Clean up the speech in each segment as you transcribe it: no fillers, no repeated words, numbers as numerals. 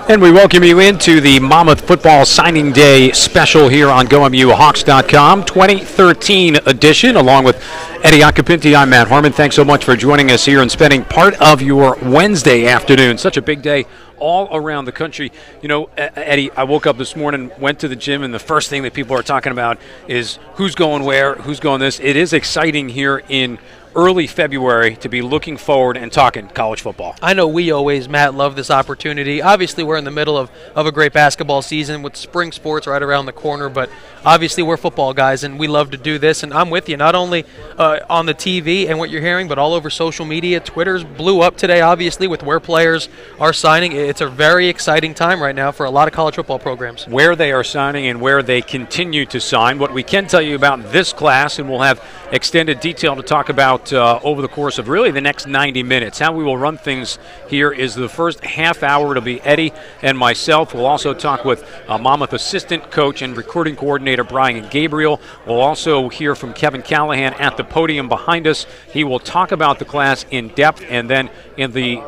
And we welcome you into the Monmouth Football Signing Day special here on GoMUHawks.com, 2013 edition, along with Eddy, Occhipinti. I'm Matt Harmon. Thanks so much for joining us here and spending part of your Wednesday afternoon. Such a big day all around the country. You know, Eddy, I woke up this morning, went to the gym, and the first thing that people are talking about is who's going where, who's going this. It is exciting here in early February to be looking forward and talking college football. I know we always, Matt, love this opportunity. Obviously, we're in the middle of a great basketball season with spring sports right around the corner, but obviously we're football guys, and we love to do this. And I'm with you, not only on the TV and what you're hearing, but all over social media. Twitter's blew up today, obviously, with where players are signing. It's a very exciting time right now for a lot of college football programs. Where they are signing and where they continue to sign. What we can tell you about this class, and we'll have extended detail to talk about over the course of really the next 90 minutes. How we will run things here is the first half hour to be Eddy and myself. We'll also talk with Monmouth assistant coach and recruiting coordinator Brian Gabriel. We'll also hear from Kevin Callahan at the podium behind us. He will talk about the class in depth, and then in the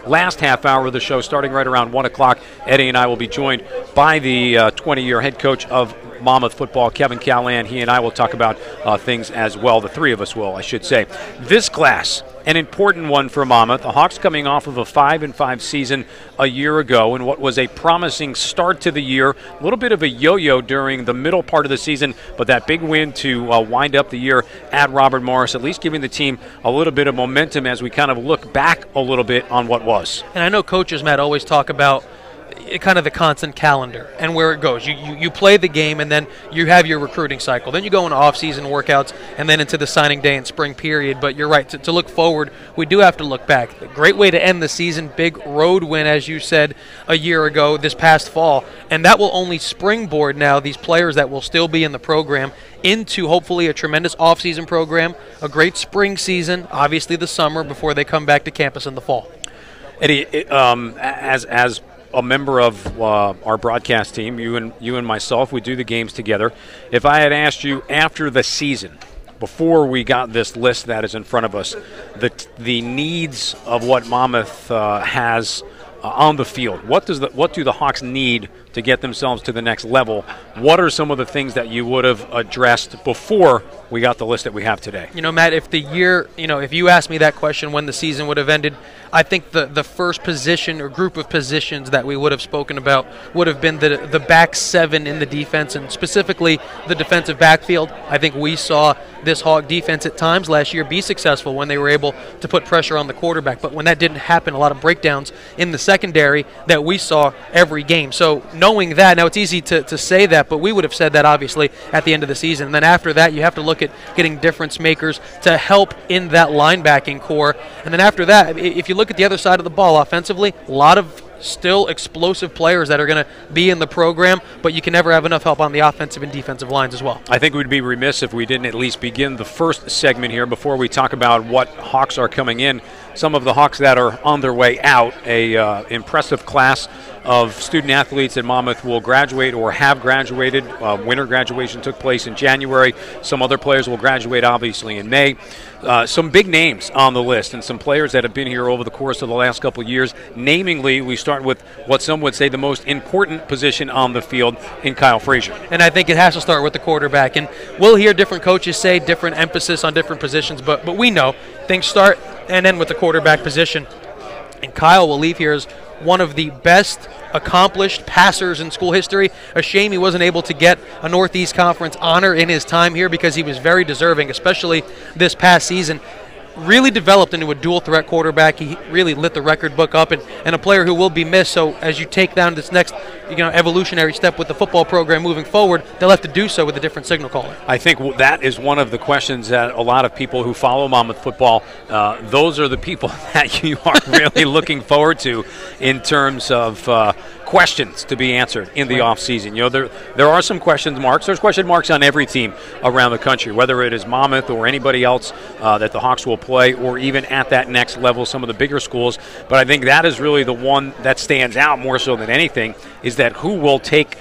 last half hour of the show, starting right around 1 o'clock, Eddy and I will be joined by the 20-year head coach of Monmouth football, Kevin Callahan. He and I will talk about things as well. The three of us will, I should say. This class, an important one for Monmouth. The Hawks coming off of a 5-5 season a year ago and what was a promising start to the year. A little bit of a yo-yo during the middle part of the season, but that big win to wind up the year at Robert Morris, at least giving the team a little bit of momentum as we kind of look back a little bit on what was. And I know coaches, Matt, always talk about kind of the constant calendar and where it goes. You play the game, and then you have your recruiting cycle. Then you go into off-season workouts and then into the signing day and spring period. But you're right, to look forward, we do have to look back. A great way to end the season, big road win, as you said, a year ago this past fall. And that will only springboard now these players that will still be in the program into hopefully a tremendous off-season program, a great spring season, obviously the summer before they come back to campus in the fall. Eddy, as a member of our broadcast team, you and myself, we do the games together. If I had asked you after the season, before we got this list that is in front of us, the needs of what Monmouth has on the field, what do the Hawks need to get themselves to the next level? What are some of the things that you would have addressed before we got the list that we have today? You know, Matt, if you asked me that question when the season would have ended, I think the first position or group of positions that we would have spoken about would have been the back seven in the defense, and specifically the defensive backfield. I think we saw this Hawk defense at times last year be successful when they were able to put pressure on the quarterback. But when that didn't happen, a lot of breakdowns in the secondary that we saw every game. So knowing that, now it's easy to say that, but we would have said that obviously at the end of the season. And then after that, you have to look at getting difference makers to help in that linebacking core. And then after that, if you look at the other side of the ball offensively, a lot of still explosive players that are going to be in the program, but you can never have enough help on the offensive and defensive lines as well. I think we'd be remiss if we didn't at least begin the first segment here before we talk about what Hawks are coming in. Some of the Hawks that are on their way out, a impressive class of student athletes at Monmouth will graduate or have graduated. Winter graduation took place in January. Some other players will graduate obviously in May. Some big names on the list and some players that have been here over the course of the last couple of years. Namely, we start with what some would say the most important position on the field in Kyle Frazier. And I think it has to start with the quarterback. And we'll hear different coaches say different emphasis on different positions, but we know things start and end with the quarterback position. And Kyle will leave here as one of the best accomplished passers in school history. A shame he wasn't able to get a Northeast Conference honor in his time here because he was very deserving, especially this past season. Really developed into a dual-threat quarterback. He really lit the record book up, and a player who will be missed. So as you take down this next evolutionary step with the football program moving forward, they'll have to do so with a different signal caller. I think that is one of the questions that a lot of people who follow Monmouth football, those are the people that you are really looking forward to in terms of questions to be answered in the offseason. You know, there are some question marks. There's question marks on every team around the country, whether it is Monmouth or anybody else that the Hawks will play, or even at that next level, some of the bigger schools. But I think that is really the one that stands out more so than anything, is that who will take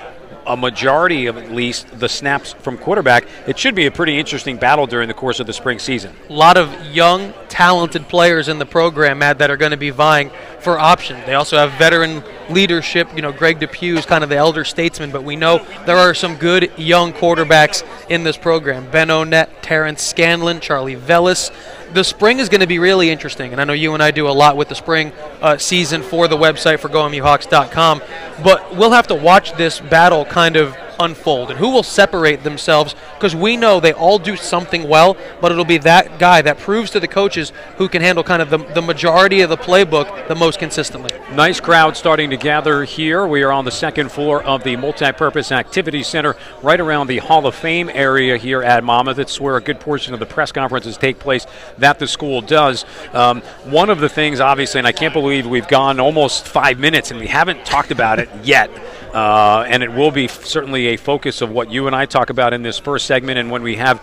a majority of at least the snaps from quarterback, it should be a pretty interesting battle during the course of the spring season. A lot of young, talented players in the program, Matt, that are going to be vying for options. They also have veteran leadership. Greg Depew is kind of the elder statesman, but we know there are some good young quarterbacks in this program. Ben O'Nett, Terrence Scanlon, Charlie Vellis. The spring is going to be really interesting, and I know you and I do a lot with the spring season for the website for GoMUHawks.com, but we'll have to watch this battle kind of unfold and who will separate themselves, because we know they all do something well, but it'll be that guy that proves to the coaches who can handle kind of the majority of the playbook the most consistently. Nice crowd starting to gather here. We are on the second floor of the Multipurpose Activity Center, right around the Hall of Fame area here at Monmouth. It's where a good portion of the press conferences take place that the school does. One of the things, obviously, and I can't believe we've gone almost 5 minutes and we haven't talked about it yet, and it will be certainly a focus of what you and I talk about in this first segment, and when we have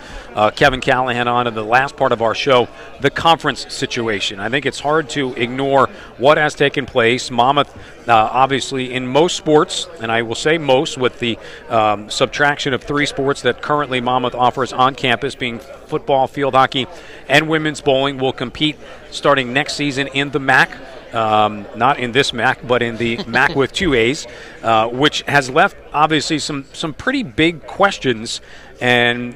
Kevin Callahan on in the last part of our show, the conference situation. I think it's hard to ignore what has taken place. Monmouth, obviously, in most sports, and I will say most, with the subtraction of 3 sports that currently Monmouth offers on campus, being football, field hockey, and women's bowling, will compete starting next season in the MAC. Not in this MAC, but in the MAC with 2 A's, which has left, obviously, some pretty big questions, and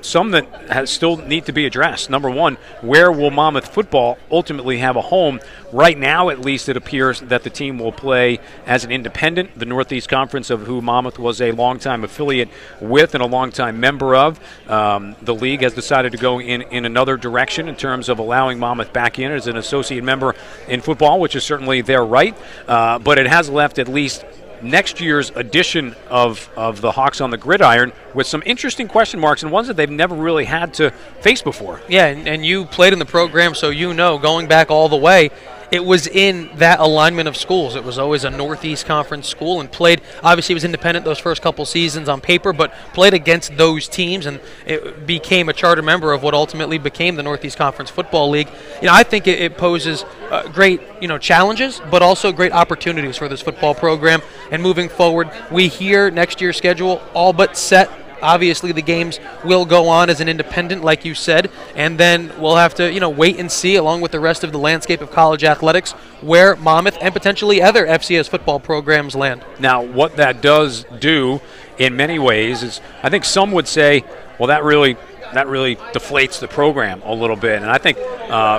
some that still need to be addressed. Number one, where will Monmouth football ultimately have a home? Right now, at least, it appears that the team will play as an independent, the Northeast Conference, of who Monmouth was a longtime affiliate with and a longtime member of. The league has decided to go in another direction in terms of allowing Monmouth back in as an associate member in football, which is certainly their right, but it has left at least next year's edition of the Hawks on the Gridiron with some interesting question marks, and ones that they've never really had to face before. Yeah, and you played in the program, so going back all the way, it was in that alignment of schools. It was always a Northeast Conference school, and played, obviously it was independent those first couple seasons on paper, but played against those teams, and it became a charter member of what ultimately became the Northeast Conference Football League. I think it poses great challenges, but also great opportunities for this football program. And moving forward, we hear next year's schedule all but set. Obviously, the games will go on as an independent, like you said, and then we'll have to, wait and see, along with the rest of the landscape of college athletics, where Monmouth and potentially other FCS football programs land. Now, what that does do, in many ways, is I think some would say, well, that really deflates the program a little bit. And I think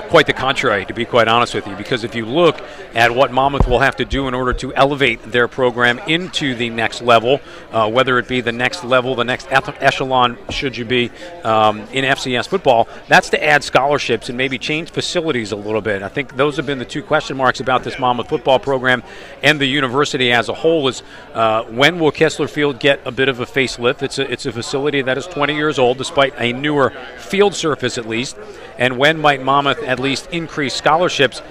quite the contrary, to be quite honest with you, because if you look at what Monmouth will have to do in order to elevate their program into the next level, whether it be the next level, the next echelon, should you be in FCS football, that's to add scholarships and maybe change facilities a little bit. I think those have been the 2 question marks about this Monmouth football program and the university as a whole, is when will Kessler Field get a bit of a facelift? It's a facility that is 20 years old, despite a newer field surface at least. And when might Monmouth at least increase scholarships?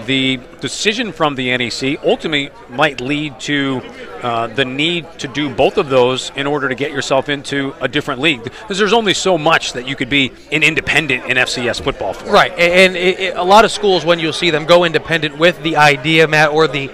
The decision from the NEC ultimately might lead to the need to do both of those in order to get yourself into a different league, because there's only so much that you could be an independent in FCS football for. Right, and a lot of schools, when you'll see them go independent with the idea, Matt, or the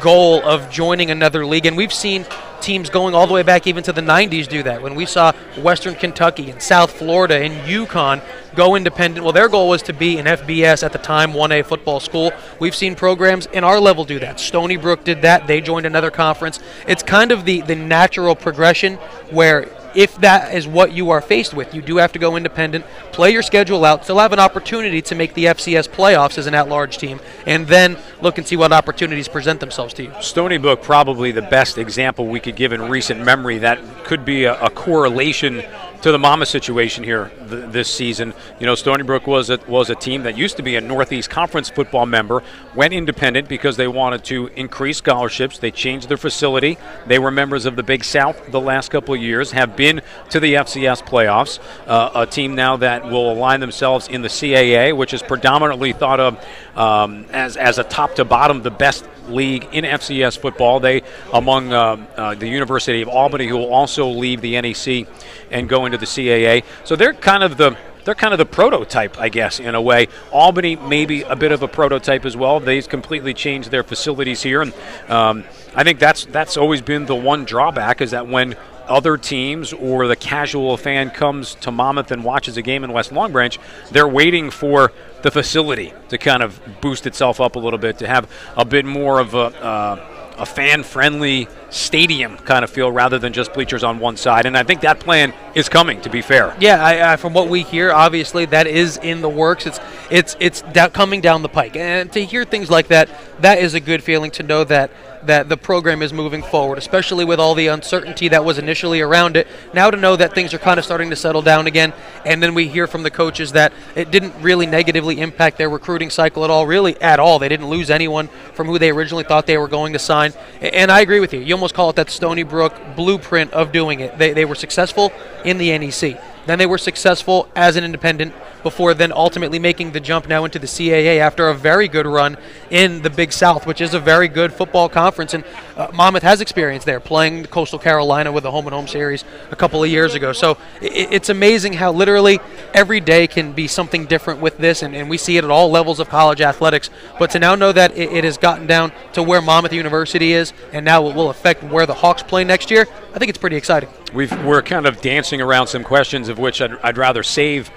goal of joining another league, and we've seen teams going all the way back even to the 90s do that. When we saw Western Kentucky and South Florida and UConn go independent, well, their goal was to be an FBS, at the time 1A football school. We've seen programs in our level do that. Stony Brook did that. They joined another conference. It's kind of the natural progression, where if that is what you are faced with, you do have to go independent, play your schedule out, still have an opportunity to make the FCS playoffs as an at-large team, and then look and see what opportunities present themselves to you. Stony Brook, probably the best example we could give in recent memory. That could be a correlation to the Monmouth situation here this season. Stony Brook was a team that used to be a Northeast Conference football member, went independent because they wanted to increase scholarships. They changed their facility. They were members of the Big South the last couple of years, have been to the FCS playoffs. A team now that will align themselves in the CAA, which is predominantly thought of as a top to bottom, the best league in FCS football. They, among the University of Albany, who will also leave the NEC and go into the CAA. So they're kind of the they're kind of the prototype, I guess, in a way. Albany maybe a bit of a prototype as well. They've completely changed their facilities here, and I think that's always been the one drawback, is that when other teams or the casual fan comes to Monmouth and watches a game in West Long Branch, they're waiting for the facility to kind of boost itself up a little bit, to have a bit more of a fan-friendly stadium kind of feel rather than just bleachers on one side. And I think that plan is coming, to be fair. Yeah, from what we hear, obviously that is in the works. It's coming down the pike. And to hear things like that, that is a good feeling, to know that the program is moving forward, especially with all the uncertainty that was initially around it. Now to know that things are kind of starting to settle down again, and then we hear from the coaches that it didn't really negatively impact their recruiting cycle at all, really at all. They didn't lose anyone from who they originally thought they were going to sign. And I agree with you. You almost call it that Stony Brook blueprint of doing it. They were successful in the NEC. Then they were successful as an independent, before then ultimately making the jump now into the CAA after a very good run in the Big South, which is a very good football conference. And Monmouth has experience there, playing Coastal Carolina with a home-and-home series a couple of years ago. So it's amazing how literally every day can be something different with this, and we see it at all levels of college athletics. But to now know that it has gotten down to where Monmouth University is, and now it will affect where the Hawks play next year, I think it's pretty exciting. We're kind of dancing around some questions, of which I'd rather save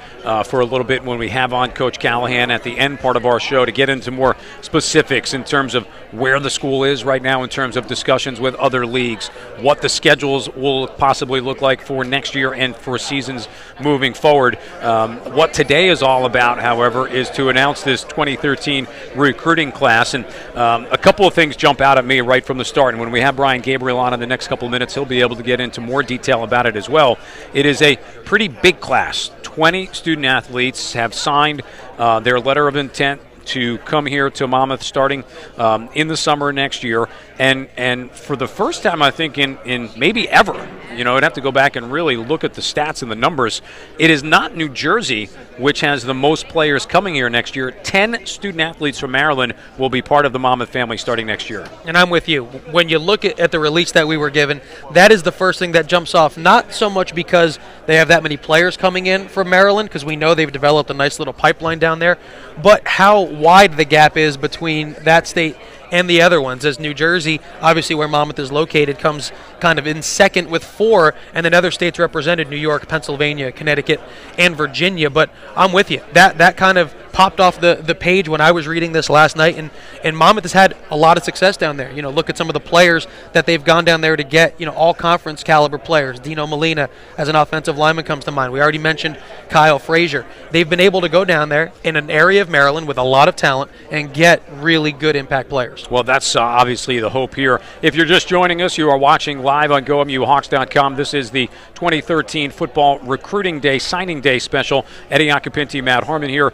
for a little bit when we have on Coach Callahan at the end part of our show, to get into more specifics in terms of where the school is right now in terms of discussions with other leagues, what the schedules will possibly look like for next year and for seasons moving forward. What today is all about, however, is to announce this 2013 recruiting class. And a couple of things jump out at me right from the start. And when we have Brian Gabriel on in the next couple of minutes, he'll be able to get into more detail about it as well. It is a pretty big class. 20 student athletes have signed their letter of intent to come here to Monmouth starting in the summer next year. And for the first time, I think, in maybe ever, I'd have to go back and really look at the stats and the numbers. It is not New Jersey which has the most players coming here next year. 10 student athletes from Maryland will be part of the Monmouth family starting next year. And I'm with you. When you look at the release that we were given, that is the first thing that jumps off, not so much because they have that many players coming in from Maryland, because we know they've developed a nice little pipeline down there, but how wide the gap is between that state and the other ones, as New Jersey, obviously where Monmouth is located, comes kind of in second with 4, and then other states represented, New York, Pennsylvania, Connecticut, and Virginia. But I'm with you. That kind of popped off the page when I was reading this last night, and Monmouth has had a lot of success down there. Look at some of the players that they've gone down there to get, all conference caliber players. Dino Molina as an offensive lineman comes to mind. We already mentioned Kyle Frazier. They've been able to go down there in an area of Maryland with a lot of talent and get really good impact players. Well, that's obviously the hope here. If you're just joining us, you are watching live on GoMUHawks.com. This is the 2013 Football Recruiting Day, Signing Day special. Eddy, Occhipinti, Matt Harmon here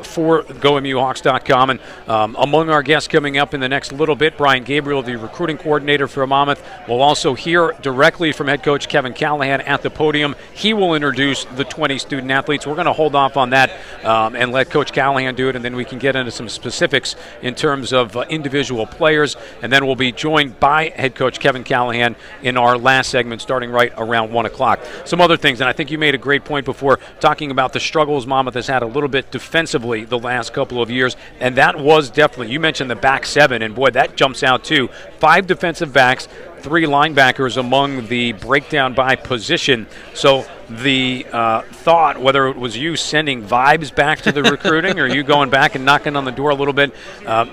for GoMUHawks.com. And among our guests coming up in the next little bit, Brian Gabriel, the recruiting coordinator for Monmouth. We'll also hear directly from head coach Kevin Callahan at the podium. He will introduce the 20 student athletes. We're going to hold off on that and let Coach Callahan do it, and then we can get into some specifics in terms of individual players. And then we'll be joined by head coach Kevin Callahan in our last segment starting right around 1 o'clock. Some other things, and I think you made a great point before talking about the struggles Monmouth has had a little bit defensively the last couple of years, and that was definitely, you mentioned the back 7, and boy, that jumps out too. 5 defensive backs, 3 linebackers among the breakdown by position. So the thought, whether it was you sending vibes back to the recruiting or you going back and knocking on the door a little bit,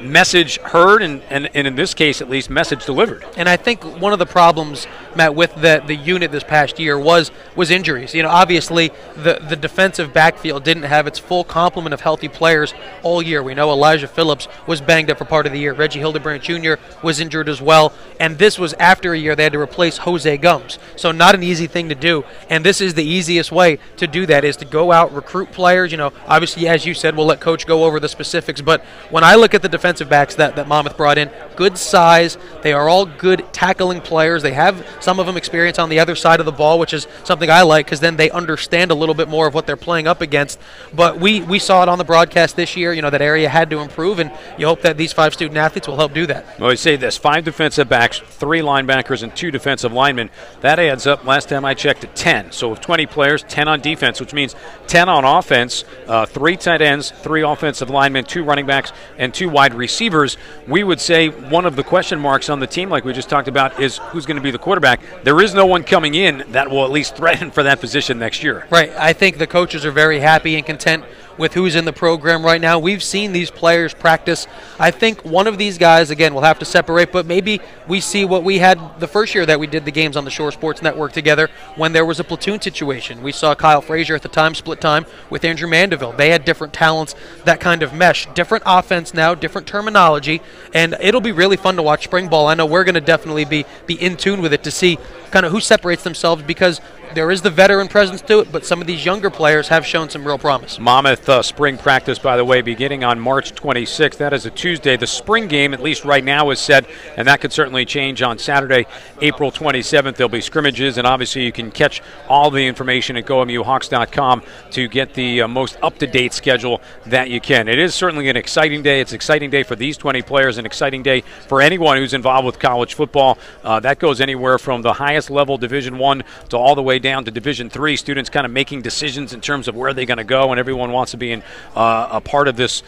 message heard, and in this case at least, message delivered. And I think one of the problems, Matt, with the unit this past year was injuries. Obviously the defensive backfield didn't have its full complement of healthy players all year. We know Elijah Phillips was banged up for part of the year. Reggie Hildebrandt Jr. was injured as well. And this was after a year they had to replace Jose Gums. So not an easy thing to do. And this is the easiest way to do that, is to go out, recruit players. Obviously, as you said, we'll let Coach go over the specifics. But when I look at the defensive backs that Monmouth brought in, good size. They are all good tackling players. They have some of them experience on the other side of the ball, which is something I like, because then they understand a little bit more of what they're playing up against. But we saw it on the broadcast this year. That area had to improve, and you hope that these 5 student athletes will help do that. Well, I say this: 5 defensive backs, 3 linebackers, and 2 defensive linemen. That adds up, last time I checked, to 10. So if 20 players, 10 on defense, which means 10 on offense, 3 tight ends, 3 offensive linemen, 2 running backs, and 2 wide receivers. We would say one of the question marks on the team, like we just talked about, is who's going to be the quarterback. There is no one coming in that will at least threaten for that position next year. Right. I think the coaches are very happy and content with who's in the program right now. We've seen these players practice. I think one of these guys, again, will have to separate, but maybe we see what we had the first year that we did the games on the Shore Sports Network together when there was a platoon situation. We saw Kyle Frazier at the time split time with Andrew Mandeville. They had different talents, that kind of mesh. Different offense now, different terminology, and it'll be really fun to watch spring ball. I know we're going to definitely be in tune with it to see kind of who separates themselves, because there is the veteran presence to it, but some of these younger players have shown some real promise. Monmouth spring practice, by the way, beginning on March 26th. That is a Tuesday. The spring game, at least right now, is set, and that could certainly change on Saturday, April 27th. There'll be scrimmages, and obviously you can catch all the information at GoMUHawks.com to get the most up-to-date schedule that you can. It is certainly an exciting day. It's an exciting day for these 20 players, an exciting day for anyone who's involved with college football. That goes anywhere from the highest level, Division I, to all the way down to Division III. Students kind of making decisions in terms of where they're going to go, and everyone wants to be in a part of this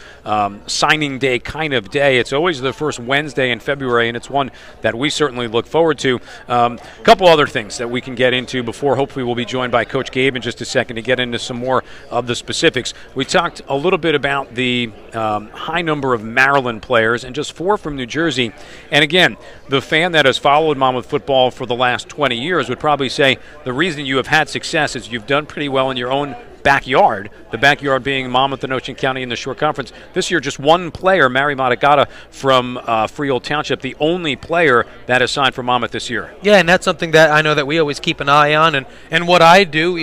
signing day kind of day. It's always the first Wednesday in February, and it's one that we certainly look forward to. A couple other things that we can get into before hopefully we'll be joined by Coach Gabe in just a second to get into some more of the specifics. We talked a little bit about the high number of Maryland players and just 4 from New Jersey. And again, the fan that has followed Monmouth football for the last 20 years would probably say the reason you have had success is you've done pretty well in your own backyard, the backyard being Monmouth and Ocean County in the Shore Conference. This year, just one player, Mary Matagata from Freehold Township, the only player that is signed for Monmouth this year. Yeah, and that's something that I know that we always keep an eye on. And what I do,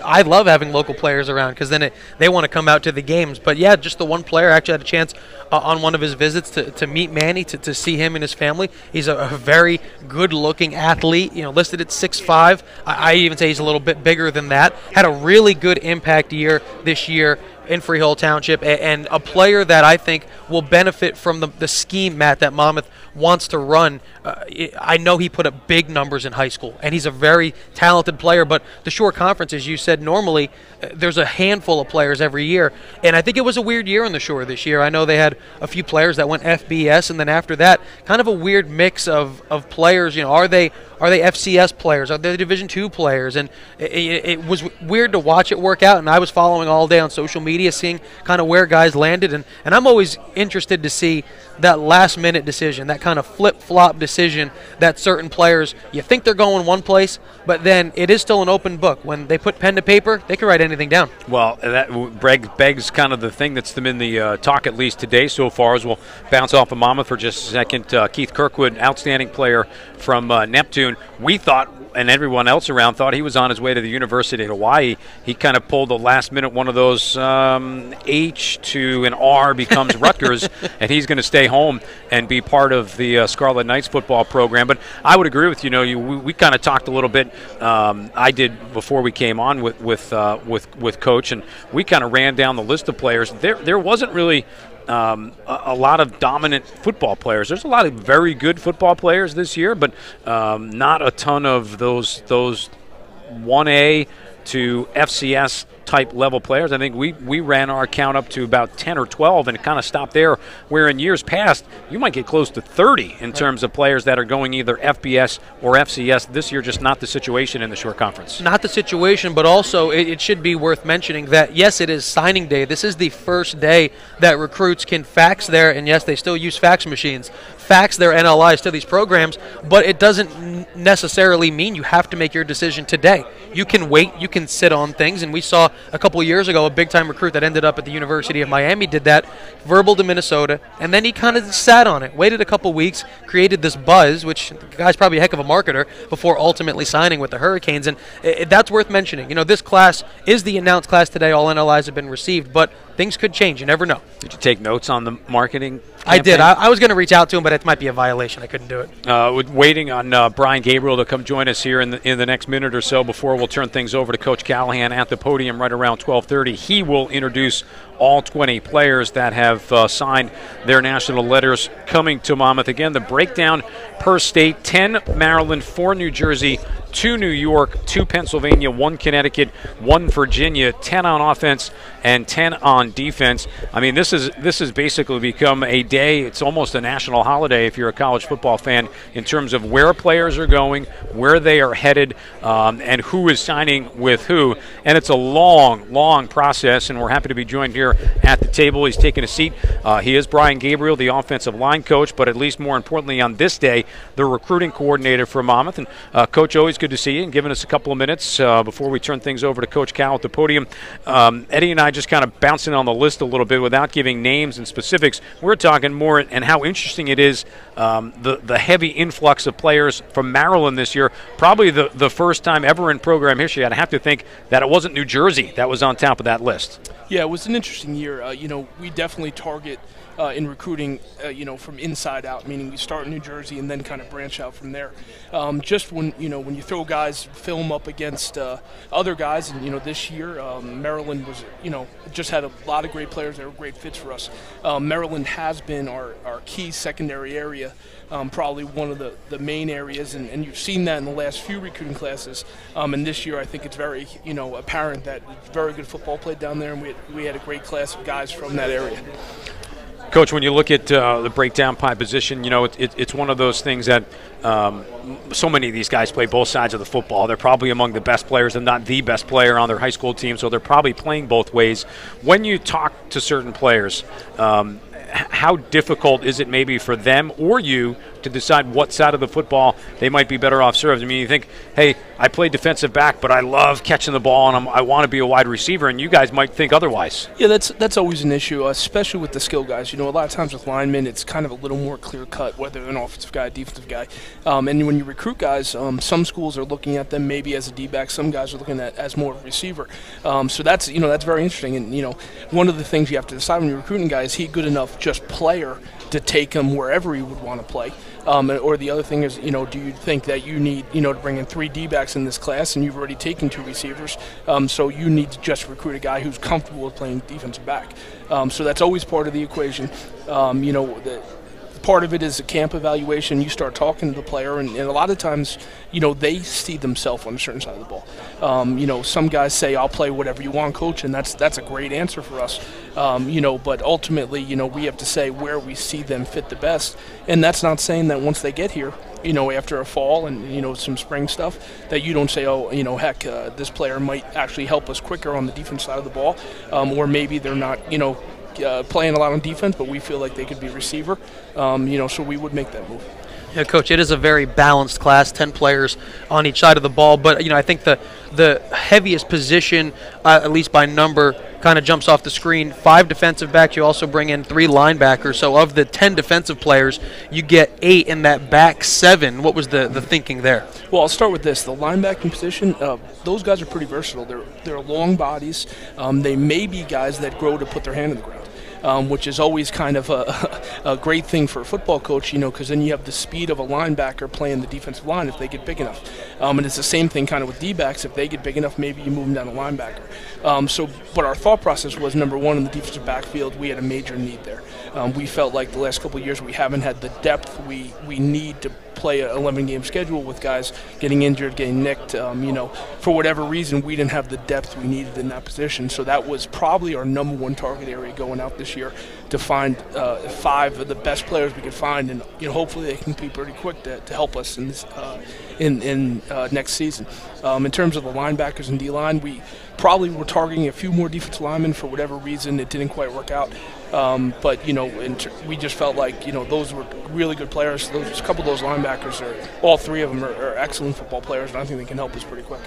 I love having local players around, because then they want to come out to the games. But yeah, just the one player. I actually had a chance on one of his visits to meet Manny, to see him and his family. He's a very good-looking athlete, listed at 6'5". I even say he's a little bit bigger than that. Had a really good impact year this year in Freehold Township, and a player that I think will benefit from the scheme, Matt, that Monmouth wants to run. I know he put up big numbers in high school, and he's a very talented player, but the Shore Conference, as you said, normally there's a handful of players every year, and I think it was a weird year on the Shore this year. I know they had a few players that went FBS, and then after that, kind of a weird mix of players. Are they FCS players? Are they Division II players? And it was weird to watch it work out, and I was following all day on social media, seeing kind of where guys landed, and I'm always interested to see that last-minute decision, that kind of flip-flop decision that certain players, you think they're going one place, but then it is still an open book. When they put pen to paper, they can write anything down. Well, that begs kind of the thing that's been the talk at least today so far, as we'll bounce off of Monmouth for just a second. Keith Kirkwood, outstanding player from Neptune. We thought, and everyone else around thought, he was on his way to the University of Hawaii. He kind of pulled a last-minute one of those H to an R becomes Rutgers, and he's going to stay home and be part of the Scarlet Knights football program. But I would agree with we kind of talked a little bit. I did before we came on with Coach, and we kind of ran down the list of players. There wasn't really a lot of dominant football players. There's a lot of very good football players this year, but not a ton of those 1A to FCS type level players. I think we ran our count up to about 10 or 12 and it kind of stopped there, where in years past you might get close to 30 in terms of players that are going either FBS or FCS. This year, just not the situation in the Shore Conference. Not the situation, but also it should be worth mentioning that, yes, it is signing day. This is the first day that recruits can fax and yes, they still use fax machines, fax their NLIs to these programs, but it doesn't necessarily mean you have to make your decision today. You can wait, you can sit on things, and we saw a couple of years ago a big-time recruit that ended up at the University of Miami did that, verbal to Minnesota, and then he kind of sat on it, waited a couple weeks, created this buzz, which the guy's probably a heck of a marketer, before ultimately signing with the Hurricanes, and that's worth mentioning. This class is the announced class today. All NLIs have been received, but things could change. You never know. Did you take notes on the marketing campaign? I did. I was going to reach out to him, but it might be a violation. I couldn't do it. Waiting on Brian Gabriel to come join us here in the next minute or so before we'll turn things over to Coach Callahan at the podium right around 12:30. He will introduce all 20 players that have signed their national letters coming to Monmouth. Again, the breakdown per state: 10 Maryland, 4 New Jersey, 2 New York, 2 Pennsylvania, 1 Connecticut, 1 Virginia, 10 on offense and 10 on defense. I mean, this has basically become a day. It's almost a national holiday if you're a college football fan in terms of where players are going, where they are headed, and who is signing with who. And it's a long process, and we're happy to be joined here at the table. He's taking a seat. He is Brian Gabriel, the offensive line coach, but at least more importantly on this day, the recruiting coordinator for Monmouth. And Coach, always good to see you, and giving us a couple of minutes before we turn things over to Coach Cal at the podium. Eddie and I just kind of bouncing on the list a little bit without giving names and specifics. We're talking more and how interesting it is, the heavy influx of players from Maryland this year. Probably the first time ever in program history. I'd have to think that it wasn't New Jersey that was on top of that list. Yeah, it was an interesting year. We definitely target in recruiting, from inside out, meaning we start in New Jersey and then kind of branch out from there. Just when you throw guys, film up against other guys, and this year Maryland was, just had a lot of great players that were great fits for us. Maryland has been our key secondary area, probably one of the main areas, and you've seen that in the last few recruiting classes. And this year I think it's very, apparent that very good football played down there, and we had a great class of guys from that area. Coach, when you look at the breakdown pie position, it's one of those things that so many of these guys play both sides of the football. They're probably among the best players and not the best player on their high school team, so they're probably playing both ways. When you talk to certain players, how difficult is it maybe for them or you to decide what side of the football they might be better off served? I mean, you think, hey, I play defensive back, but I love catching the ball and I want to be a wide receiver, and you guys might think otherwise. Yeah, that's always an issue, especially with the skill guys. A lot of times with linemen, it's kind of a little more clear-cut, whether they're an offensive guy, defensive guy. And when you recruit guys, some schools are looking at them maybe as a D-back, some guys are looking at as more of a receiver. So that's very interesting. And, one of the things you have to decide when you're recruiting guys, is he good enough just player to take him wherever he would want to play? Or the other thing is, do you think that you need, to bring in 3 D-backs in this class and you've already taken 2 receivers, so you need to just recruit a guy who's comfortable with playing defensive back. So that's always part of the equation. Part of it is a camp evaluation. You start talking to the player, and a lot of times, they see themselves on a certain side of the ball. Some guys say, I'll play whatever you want, coach, and that's a great answer for us. But ultimately, we have to say where we see them fit the best. And that's not saying that once they get here, after a fall and, some spring stuff, that you don't say, oh, heck, this player might actually help us quicker on the defense side of the ball, or maybe they're not, playing a lot on defense, but we feel like they could be a receiver, so we would make that move. Yeah, Coach, it is a very balanced class, 10 players on each side of the ball. But, I think the heaviest position, at least by number, kind of jumps off the screen. 5 defensive backs. You also bring in 3 linebackers. So of the 10 defensive players, you get 8 in that back 7. What was the thinking there? Well, I'll start with this. The linebacking position, those guys are pretty versatile. They're long bodies. They may be guys that grow to put their hand in the ground. Which is always kind of a great thing for a football coach, because then you have the speed of a linebacker playing the defensive line if they get big enough. And it's the same thing kind of with D-backs. If they get big enough, maybe you move them down to linebacker. But our thought process was, number one, in the defensive backfield, we had a major need there. We felt like the last couple of years we haven't had the depth we need to play an 11-game schedule with guys getting injured, getting nicked. For whatever reason, we didn't have the depth we needed in that position. So that was probably our number one target area going out this year, to find 5 of the best players we could find, and hopefully they can be pretty quick to help us in this next season. In terms of the linebackers and D-line, we probably were targeting a few more defensive linemen. For whatever reason, it didn't quite work out. But we just felt like those were really good players. A couple of those linebackers all 3 of them are excellent football players, and I think they can help us pretty quick.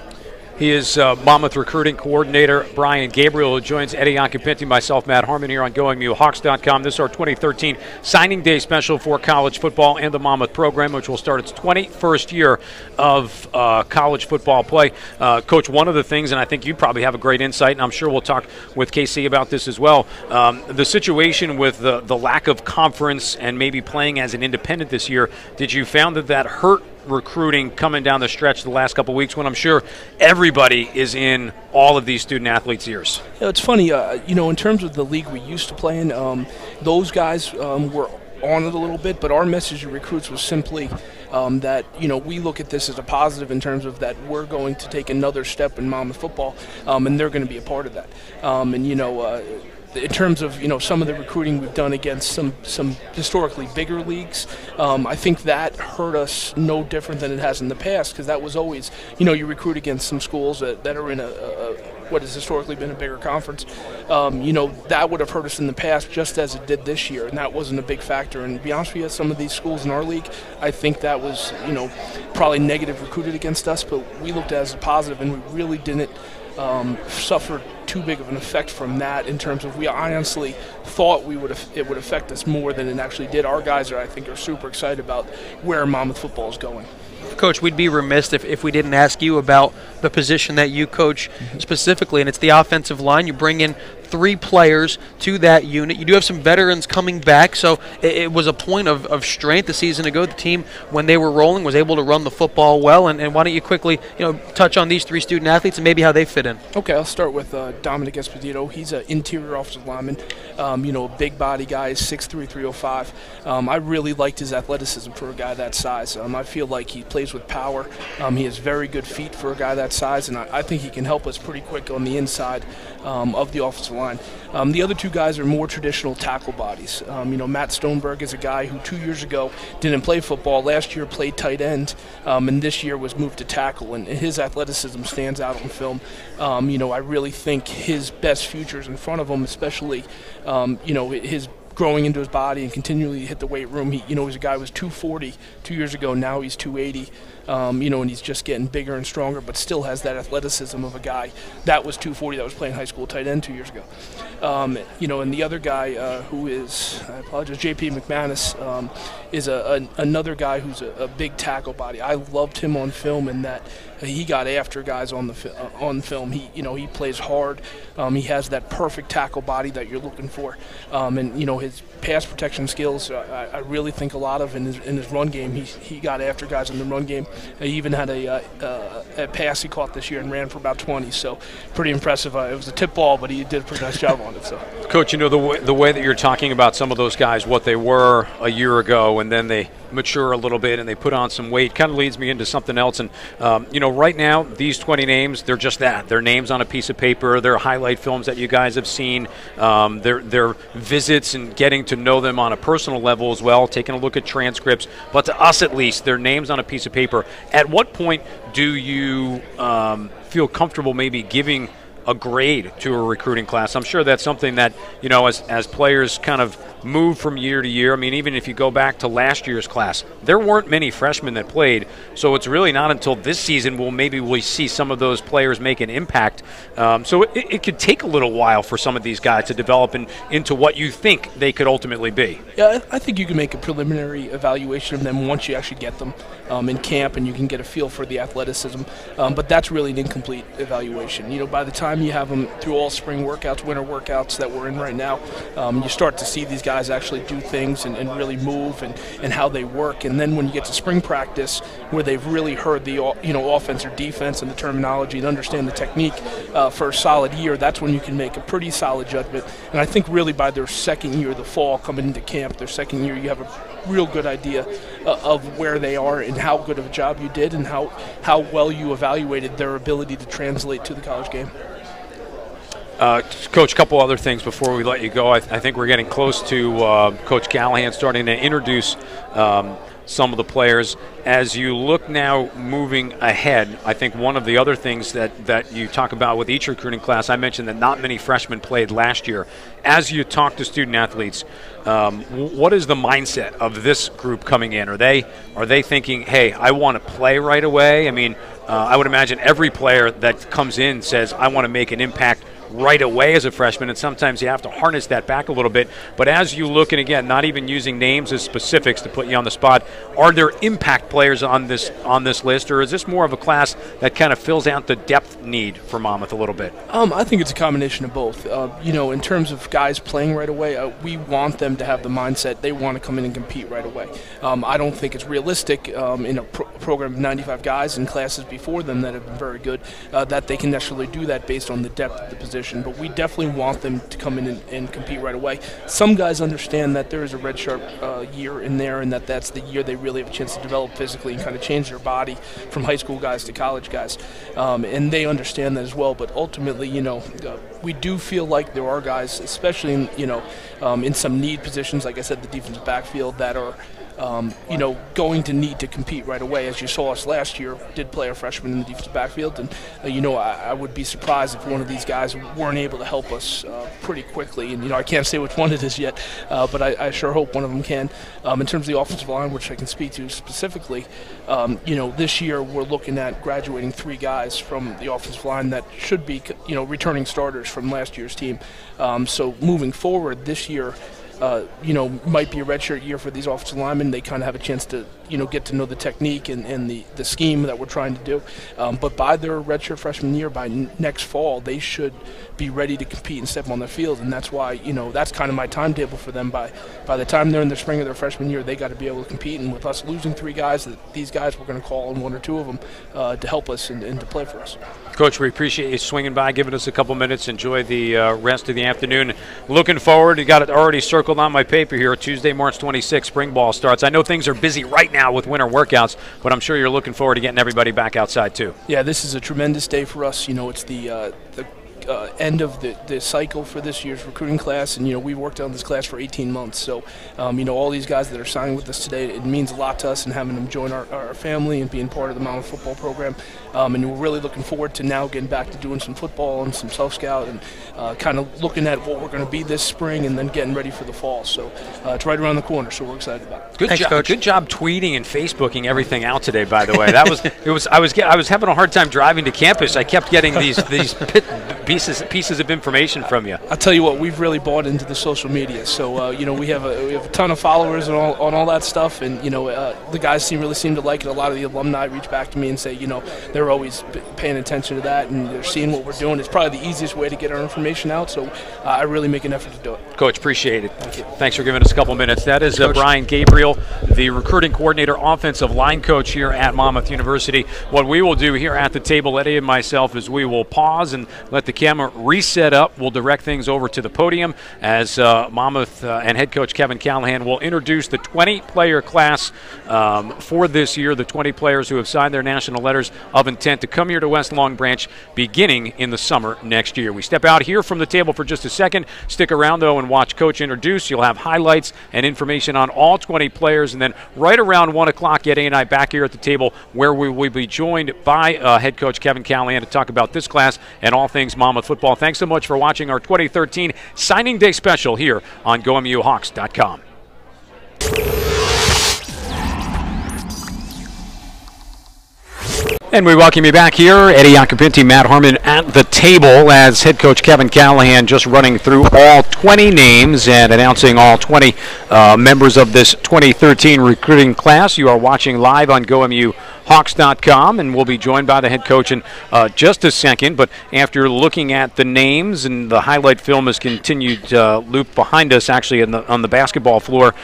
He is Monmouth recruiting coordinator Brian Gabriel, who joins Eddy, Occhipinti, myself, Matt Harmon, here on GoingMuleHawks.com. This is our 2013 signing day special for college football and the Monmouth program, which will start its 21st year of college football play. Coach, one of the things, and I think you probably have a great insight, and I'm sure we'll talk with KC about this as well, the situation with the lack of conference and maybe playing as an independent this year, did you found that hurt recruiting coming down the stretch the last couple of weeks, when I'm sure everybody is in all of these student athletes' ears? Yeah, it's funny, in terms of the league we used to play in, those guys were on it a little bit, but our message to recruits was simply, that, we look at this as a positive in terms of that we're going to take another step in Monmouth football, and they're going to be a part of that. In terms of some of the recruiting we've done against some historically bigger leagues, I think that hurt us no different than it has in the past, because that was always, you recruit against some schools that are in what has historically been a bigger conference. That would have hurt us in the past just as it did this year, and that wasn't a big factor. And to be honest with you, some of these schools in our league, I think that was probably negative recruited against us, but we looked at it as a positive, and we really didn't suffer too big of an effect from that, in terms of, I honestly thought it would affect us more than it actually did. Our guys I think are super excited about where Monmouth football is going. Coach, we'd be remiss if we didn't ask you about the position that you coach specifically, and it's the offensive line. You bring in 3 players to that unit. You do have some veterans coming back, so it was a point of strength a season ago. The team, when they were rolling, was able to run the football well. And why don't you quickly touch on these 3 student athletes and maybe how they fit in? Okay, I'll start with Dominic Esposito. He's an interior offensive lineman, a big body guy, 6'3", 305. I really liked his athleticism for a guy that size. I feel like he plays with power. He has very good feet for a guy that size, and I think he can help us pretty quick on the inside of the offensive line. The other 2 guys are more traditional tackle bodies. Matt Stoneberg is a guy who 2 years ago didn't play football. Last year played tight end, and this year was moved to tackle, and his athleticism stands out on film. I really think his best future is in front of him, especially his growing into his body and continually hit the weight room. He's a guy who was 240 2 years ago. Now he's 280. And he's just getting bigger and stronger, but still has that athleticism of a guy that was 240 that was playing high school tight end 2 years ago. And the other guy who is, I apologize, J.P. McManus, is another guy who's a big tackle body. I loved him on film in that he got after guys on film. He plays hard. He has that perfect tackle body that you're looking for, and his pass protection skills. I really think a lot of in his run game. He got after guys in the run game. He even had a pass he caught this year and ran for about 20. So pretty impressive. It was a tip ball, but he did a pretty nice job on it. So, Coach, the way that you're talking about some of those guys, what they were a year ago, and then they mature a little bit and they put on some weight, kind of leads me into something else. And right now these 20 names, they're just that. They're names on a piece of paper. They're highlight films that you guys have seen. They're visits and getting to know them on a personal level as well, taking a look at transcripts. But to us, at least, they're names on a piece of paper. At what point do you feel comfortable maybe giving a grade to a recruiting class? I'm sure that's something that, as players kind of move from year to year. I mean, even if you go back to last year's class, there weren't many freshmen that played, so it's really not until this season we see some of those players make an impact. So it could take a little while for some of these guys to develop into what you think they could ultimately be. Yeah, I think you can make a preliminary evaluation of them once you actually get them in camp, and you can get a feel for the athleticism. But that's really an incomplete evaluation. By the time you have them through all spring workouts, winter workouts that we're in right now, you start to see these guys actually do things and really move and how they work. And then when you get to spring practice, where they've really heard the offense or defense and the terminology and understand the technique for a solid year, that's when you can make a pretty solid judgment. And I think really by their second year, the fall coming into camp, their second year, you have a real good idea of where they are and how good of a job you did and how well you evaluated their ability to translate to the college game. Coach, a couple other things before we let you go. I think we're getting close to Coach Callahan starting to introduce some of the players. As you look now moving ahead, I think one of the other things that you talk about with each recruiting class, I mentioned that not many freshmen played last year. As you talk to student athletes, what is the mindset of this group coming in? Are they thinking, hey, I want to play right away? I mean, I would imagine every player that comes in says, I want to make an impact right away as a freshman, and sometimes you have to harness that back a little bit. But as you look, and again, not even using names as specifics to put you on the spot, are there impact players on this list, or is this more of a class that kind of fills out the depth need for Monmouth a little bit? I think it's a combination of both. In terms of guys playing right away, we want them to have the mindset they want to come in and compete right away. I don't think it's realistic in a program of 95 guys and classes before them that have been very good that they can necessarily do that based on the depth of the position. position, but we definitely want them to come in and compete right away. Some guys understand that there is a redshirt year in there, and that's the year they really have a chance to develop physically and kind of change their body from high school guys to college guys, and they understand that as well. But ultimately, we do feel like there are guys, especially in some need positions, like I said, the defensive backfield, that are going to need to compete right away. As you saw us last year, did play a freshman in the defensive backfield, and I would be surprised if one of these guys weren't able to help us pretty quickly. And I can't say which one it is yet, but I sure hope one of them can. In terms of the offensive line, which I can speak to specifically, this year we're looking at graduating 3 guys from the offensive line that should be returning starters from last year's team. So moving forward this year, might be a redshirt year for these offensive linemen. They kind of have a chance to, get to know the technique and the scheme that we're trying to do. But by their redshirt freshman year, by next fall, they should be ready to compete and step on the field. And that's why, that's kind of my timetable for them. By the time they're in the spring of their freshman year, they got to be able to compete. And with us losing 3 guys, these guys we're going to call on 1 or 2 of them to help us and to play for us. Coach, we appreciate you swinging by, giving us a couple minutes. Enjoy the rest of the afternoon. Looking forward, you got it already circled on my paper here. Tuesday, March 26th, spring ball starts. I know things are busy right now with winter workouts, but I'm sure you're looking forward to getting everybody back outside too. Yeah, this is a tremendous day for us. It's the end of the cycle for this year's recruiting class, and we worked on this class for 18 months. So all these guys that are signing with us today, it means a lot to us, and having them join our family and being part of the Monmouth football program. And we're really looking forward to now getting back to doing some football and some self-scout and kind of looking at what we're going to be this spring and then getting ready for the fall. So it's right around the corner, so we're excited about it. Thanks, Coach. Good job tweeting and Facebooking everything out today, by the way. I was having a hard time driving to campus. I kept getting these pieces of information from you. I'll tell you what, we've really bought into the social media. So we have a ton of followers and all that stuff, and the guys really seem to like it. A lot of the alumni reach back to me and say they're always paying attention to that, and they're seeing what we're doing. It's probably the easiest way to get our information out, so I really make an effort to do it. Coach, appreciate it. Thank you. Thanks for giving us a couple minutes. That is Brian Gabriel, the recruiting coordinator, offensive line coach here at Monmouth University. What we will do here at the table, Eddie and myself, is we will pause and let the camera reset up. We'll direct things over to the podium as Monmouth and head coach Kevin Callahan will introduce the 20-player class for this year, the 20 players who have signed their national letters of intent to come here to West Long Branch beginning in the summer next year. We step out here from the table for just a second. Stick around, though, and watch Coach introduce. You'll have highlights and information on all 20 players, and then right around 1 o'clock, Eddie and I back here at the table where we will be joined by head coach Kevin Callahan to talk about this class and all things Monmouth football. Thanks so much for watching our 2013 Signing Day special here on GoMUHawks.com. And we welcome you back here. Eddy, Occhipinti, Matt Harmon at the table as head coach Kevin Callahan just running through all 20 names and announcing all 20 members of this 2013 recruiting class. You are watching live on GoMUHawks.com, and we'll be joined by the head coach in just a second. But after looking at the names, and the highlight film has continued loop behind us actually on the basketball floor,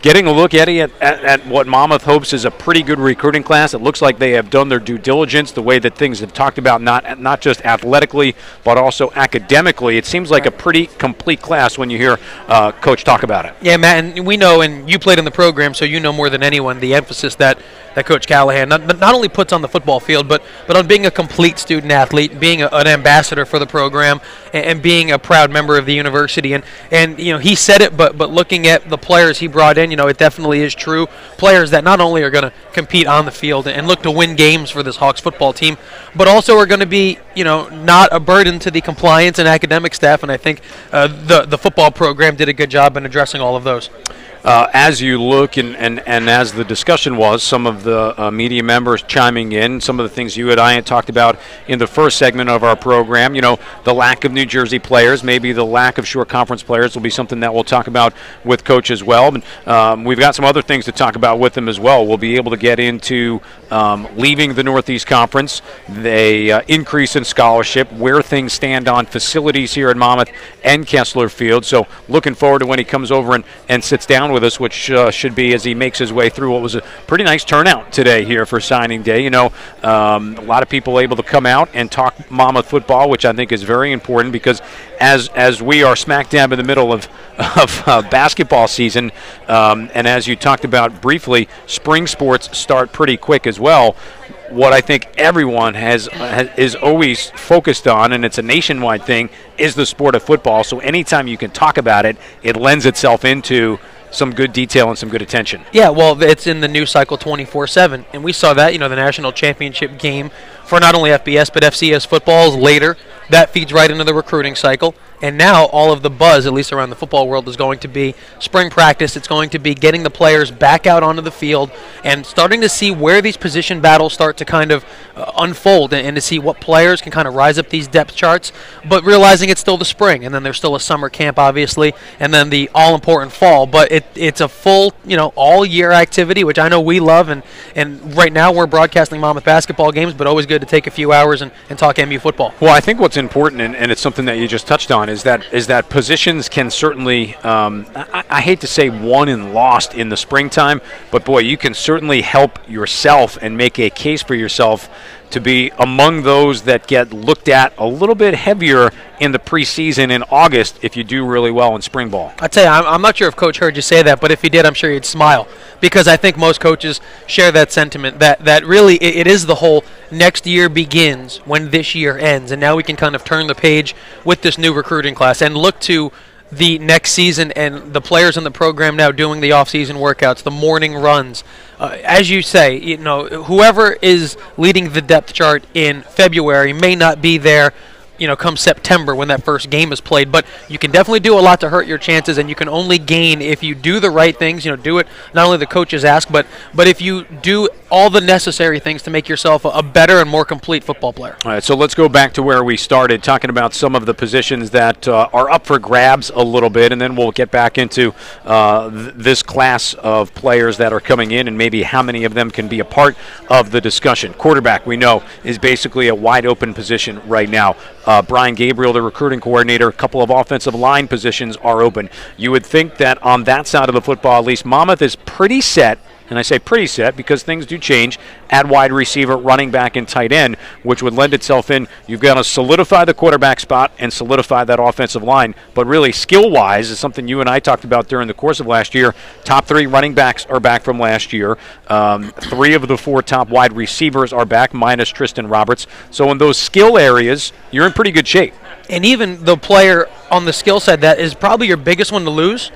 getting a look, Eddie, at what Monmouth hopes is a pretty good recruiting class. It looks like they have done their due diligence, the way that things have talked about, not just athletically but also academically. It seems like a pretty complete class when you hear Coach talk about it. Yeah, Matt, and we know, and you played in the program, so you know more than anyone the emphasis that Coach Callahan not only puts on the football field, but on being a complete student athlete, being an ambassador for the program, and being a proud member of the university. And he said it, but looking at the players he brought in, it definitely is true. Players that not only are going to compete on the field and look to win games for this Hawks football team, but also are going to be, not a burden to the compliance and academic staff. And I think the football program did a good job in addressing all of those. As you look and as the discussion was, some of the media members chiming in, some of the things you and I had talked about in the first segment of our program, the lack of New Jersey players, maybe the lack of short conference players will be something that we'll talk about with Coach as well. But, we've got some other things to talk about with him as well. We'll be able to get into leaving the Northeast Conference, the increase in scholarship, where things stand on facilities here at Monmouth and Kessler Field. So looking forward to when he comes over and sits down with us, which should be as he makes his way through what was a pretty nice turnout today here for signing day. A lot of people able to come out and talk Monmouth football, which I think is very important because as we are smack dab in the middle of basketball season, and as you talked about briefly, spring sports start pretty quick as well. What I think everyone is always focused on, and it's a nationwide thing, is the sport of football. So anytime you can talk about it, it lends itself into some good detail and some good attention. Yeah, well, it's in the news cycle 24/7, and we saw that, the national championship game for not only FBS but FCS footballs later. That feeds right into the recruiting cycle. And now all of the buzz, at least around the football world, is going to be spring practice. It's going to be getting the players back out onto the field and starting to see where these position battles start to kind of unfold and to see what players can kind of rise up these depth charts, but realizing it's still the spring, and then there's still a summer camp, obviously, and then the all-important fall. But it's a full, all-year activity, which I know we love, and right now we're broadcasting Monmouth basketball games, but always good to take a few hours and talk MU football. Well, I think what's important, and it's something that you just touched on, is that positions can certainly, I hate to say won and lost in the springtime, but boy, you can certainly help yourself and make a case for yourself to be among those that get looked at a little bit heavier in the preseason in August if you do really well in spring ball. I tell you, I'm not sure if Coach heard you say that, but if he did, I'm sure he'd smile, because I think most coaches share that sentiment, that really it is the whole next year begins when this year ends, and now we can kind of turn the page with this new recruiting class and look to the next season and the players in the program now doing the off-season workouts, the morning runs. As you say, whoever is leading the depth chart in February may not be there, come September when that first game is played. But you can definitely do a lot to hurt your chances, and you can only gain if you do the right things. Do it not only the coaches ask, but if you do all the necessary things to make yourself a better and more complete football player. All right, so let's go back to where we started, talking about some of the positions that are up for grabs a little bit, and then we'll get back into this class of players that are coming in and maybe how many of them can be a part of the discussion. Quarterback, we know, is basically a wide-open position right now. Brian Gabriel, the recruiting coordinator, a couple of offensive line positions are open. You would think that on that side of the football, at least, Monmouth is pretty set, and I say pretty set because things do change, at wide receiver, running back, and tight end, which would lend itself in. You've got to solidify the quarterback spot and solidify that offensive line. But really, skill-wise, is something you and I talked about during the course of last year. Top 3 running backs are back from last year. 3 of the 4 top wide receivers are back, minus Tristan Roberts. So in those skill areas, you're in pretty good shape. And even the player on the skill side that is probably your biggest one to lose,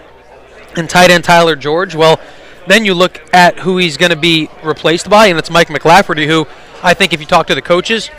and tight end Tyler George, well, then you look at who he's going to be replaced by, and it's Mike McLafferty, who I think if you talk to the coaches,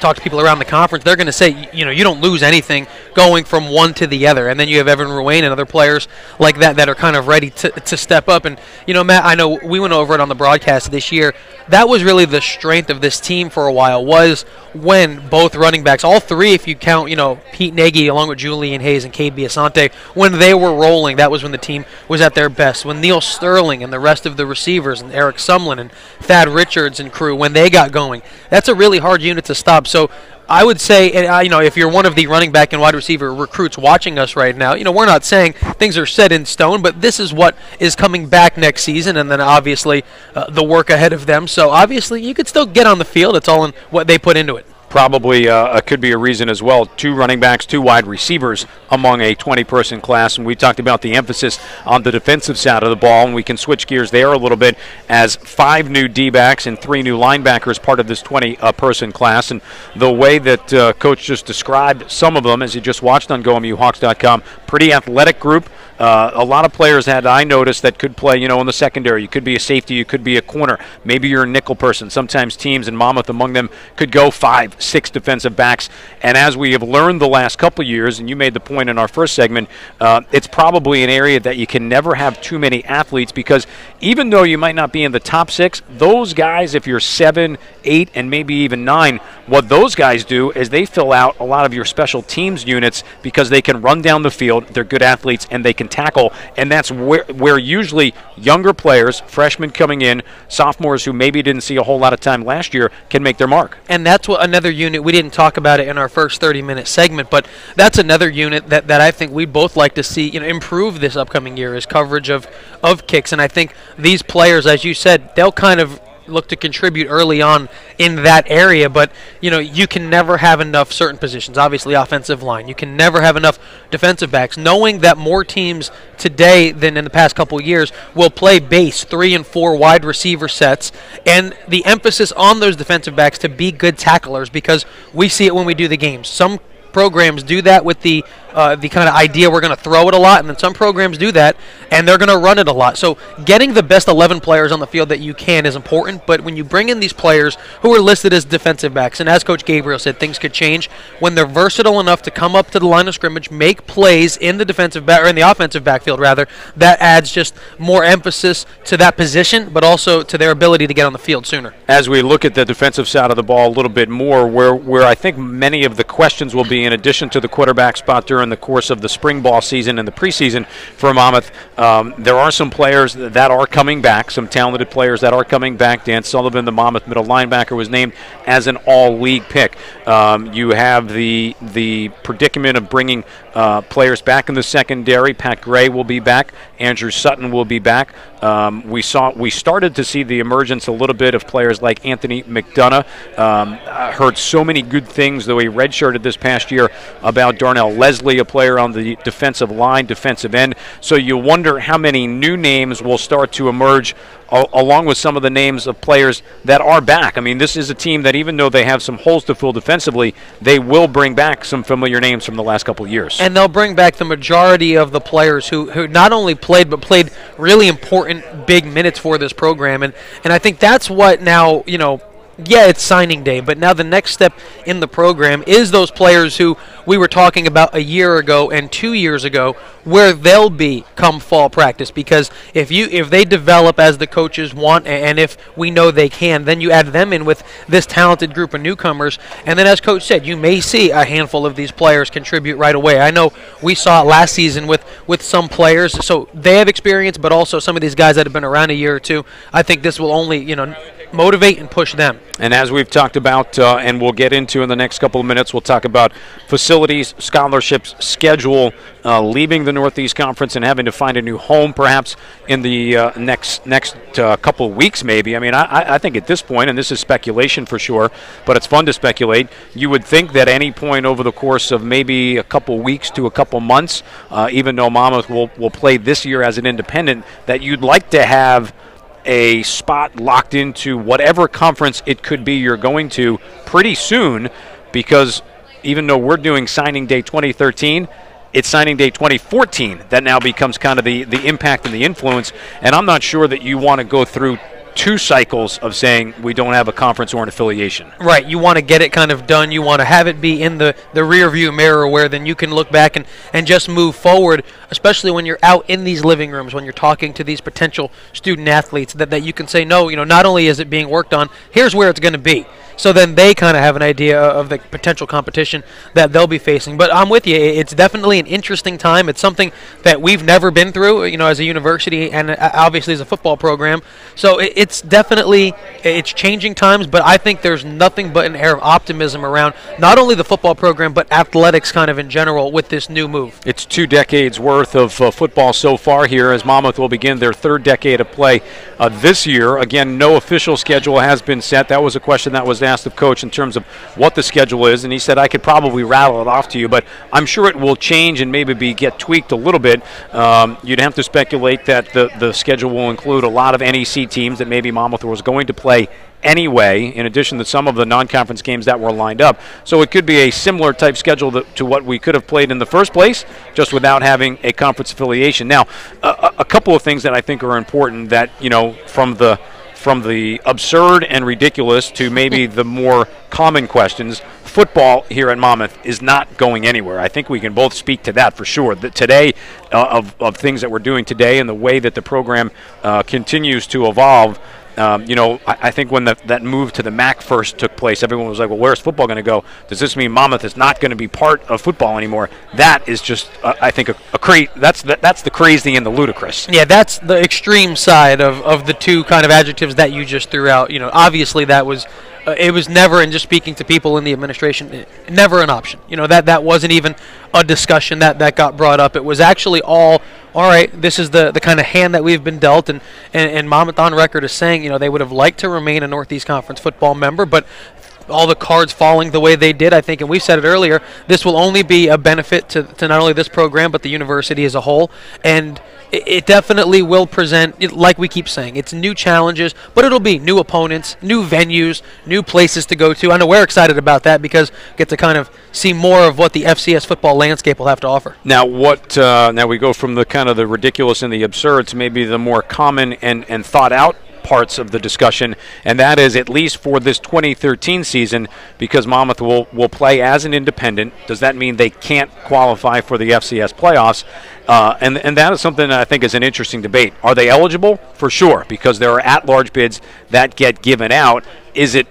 talk to people around the conference, they're going to say, you don't lose anything going from one to the other. And then you have Evan Ruane and other players like that are kind of ready to step up. And, Matt, I know we went over it on the broadcast this year. That was really the strength of this team for a while, was when both running backs, all 3, if you count, Pete Nagy along with Julian Hayes and KB Asante, when they were rolling, that was when the team was at their best. When Neil Sterling and the rest of the receivers and Eric Sumlin and Thad Richards and crew, when they got going, that's a really hard unit to stop. So I would say, if you're one of the running back and wide receiver recruits watching us right now, we're not saying things are set in stone, but this is what is coming back next season, and then obviously the work ahead of them. So obviously you could still get on the field. It's all in what they put into it. Probably could be a reason as well. 2 running backs, 2 wide receivers among a 20-person class. And we talked about the emphasis on the defensive side of the ball, and we can switch gears there a little bit as 5 new D-backs and 3 new linebackers part of this 20-person class. And the way that Coach just described some of them, as you just watched on GoMUHawks.com, pretty athletic group. A lot of players that I noticed that could play, in the secondary. You could be a safety, you could be a corner. Maybe you're a nickel person. Sometimes teams, and Monmouth among them, could go 5, 6 defensive backs. And as we have learned the last couple of years, and you made the point in our first segment, it's probably an area that you can never have too many athletes, because even though you might not be in the top 6, those guys, if you're 7, 8, and maybe even 9, what those guys do is they fill out a lot of your special teams units because they can run down the field, they're good athletes, and they can can tackle, and that's where usually younger players, freshmen coming in, sophomores who maybe didn't see a whole lot of time last year, can make their mark. And that's what another unit, we didn't talk about it in our first 30-minute segment, but that's another unit that I think we'd both like to see improve this upcoming year is coverage of kicks. And I think these players, as you said, they'll kind of look to contribute early on in that area, but you can never have enough certain positions. Obviously, offensive line. You can never have enough defensive backs. Knowing that more teams today than in the past couple of years will play base 3 and 4 wide receiver sets, and the emphasis on those defensive backs to be good tacklers, because we see it when we do the games. Some programs do that with the kind of idea we're going to throw it a lot, and then some programs do that and they're going to run it a lot. So getting the best 11 players on the field that you can is important, but when you bring in these players who are listed as defensive backs, and as Coach Gabriel said, things could change when they're versatile enough to come up to the line of scrimmage, make plays in the defensive back, or in the offensive backfield rather, that adds just more emphasis to that position, but also to their ability to get on the field sooner. As we look at the defensive side of the ball a little bit more, where I think many of the questions will be, in addition to the quarterback spot during the course of the spring ball season and the preseason for Monmouth, there are some players that are coming back, some talented players that are coming back. Dan Sullivan, the Monmouth middle linebacker, was named as an all-league pick. You have the predicament of bringing players back in the secondary. Pat Gray will be back. Andrew Sutton will be back. We started to see the emergence a little bit of players like Anthony McDonough. I heard so many good things, though he redshirted this past year, about Darnell Leslie, a player on the defensive line, defensive end. So you wonder how many new names will start to emerge along with some of the names of players that are back. I mean, this is a team that, even though they have some holes to fill defensively, they will bring back some familiar names from the last couple of years. And they'll bring back the majority of the players who not only played, but played really important big minutes for this program. And I think that's what now, yeah, it's signing day, but now the next step in the program is those players who we were talking about a year ago and 2 years ago, where they'll be come fall practice. Because if they develop as the coaches want, and if we know they can, then you add them in with this talented group of newcomers, and then, as Coach said, you may see a handful of these players contribute right away. I know we saw it last season with some players, so they have experience, but also some of these guys that have been around a year or two. I think this will only motivate and push them. And as we've talked about, and we'll get into in the next couple of minutes, we'll talk about facilities, scholarships, schedule, leaving the Northeast Conference and having to find a new home perhaps in the next couple of weeks maybe. I mean, I think at this point, and this is speculation for sure, but it's fun to speculate, you would think that any point over the course of maybe a couple weeks to a couple months, even though Monmouth will play this year as an independent, that you'd like to have a spot locked into whatever conference it could be you're going to pretty soon, because even though we're doing signing day 2013, it's signing day 2014 that now becomes kind of the impact and the influence. And I'm not sure that you want to go through 2 cycles of saying we don't have a conference or an affiliation. Right. You want to get it kind of done. You want to have it be in the rear view mirror, where then you can look back and just move forward, especially when you're out in these living rooms, when you're talking to these potential student athletes, that you can say, no, not only is it being worked on, here's where it's going to be. So then they kind of have an idea of the potential competition that they'll be facing. But I'm with you. It's definitely an interesting time. It's something that we've never been through, as a university and obviously as a football program. So it's definitely, it's changing times, but I think there's nothing but an air of optimism around not only the football program, but athletics kind of in general with this new move. It's 2 decades worth of football so far here, as Monmouth will begin their 3rd decade of play this year. Again, no official schedule has been set. That was a question that was asked of Coach in terms of what the schedule is, and he said I could probably rattle it off to you, but I'm sure it will change and maybe get tweaked a little bit. You'd have to speculate that the schedule will include a lot of NEC teams that maybe Monmouth was going to play anyway, in addition to some of the non-conference games that were lined up. So it could be a similar type schedule to what we could have played in the first place, just without having a conference affiliation. Now, a couple of things that I think are important that, from the absurd and ridiculous to maybe the more common questions, football here at Monmouth is not going anywhere. I think we can both speak to that for sure. That today, of things that we're doing today and the way that the program continues to evolve, I think when that move to the MAC first took place, everyone was like, well, where's football going to go? Does this mean Monmouth is not going to be part of football anymore? That is just, I think, that's the crazy and the ludicrous. Yeah, that's the extreme side of the two kind of adjectives that you just threw out. Obviously that was it was never, and just speaking to people in the administration, never an option. That wasn't even a discussion that got brought up. It was actually all right, this is the kind of hand that we've been dealt, and Monmouth on record is saying, they would have liked to remain a Northeast Conference football member, but all the cards falling the way they did, I think, and we said it earlier, this will only be a benefit to not only this program but the university as a whole, and it definitely will present, like we keep saying, it's new challenges, but it'll be new opponents, new venues, new places to go to. I know we're excited about that because we get to kind of see more of what the FCS football landscape will have to offer. Now, now we go from the kind of the ridiculous and the absurd to maybe the more common and thought out parts of the discussion, and that is, at least for this 2013 season, because Monmouth will play as an independent, does that mean they can't qualify for the FCS playoffs? And that is something that I think is an interesting debate. Are they eligible? For sure, because there are at-large bids that get given out. Is it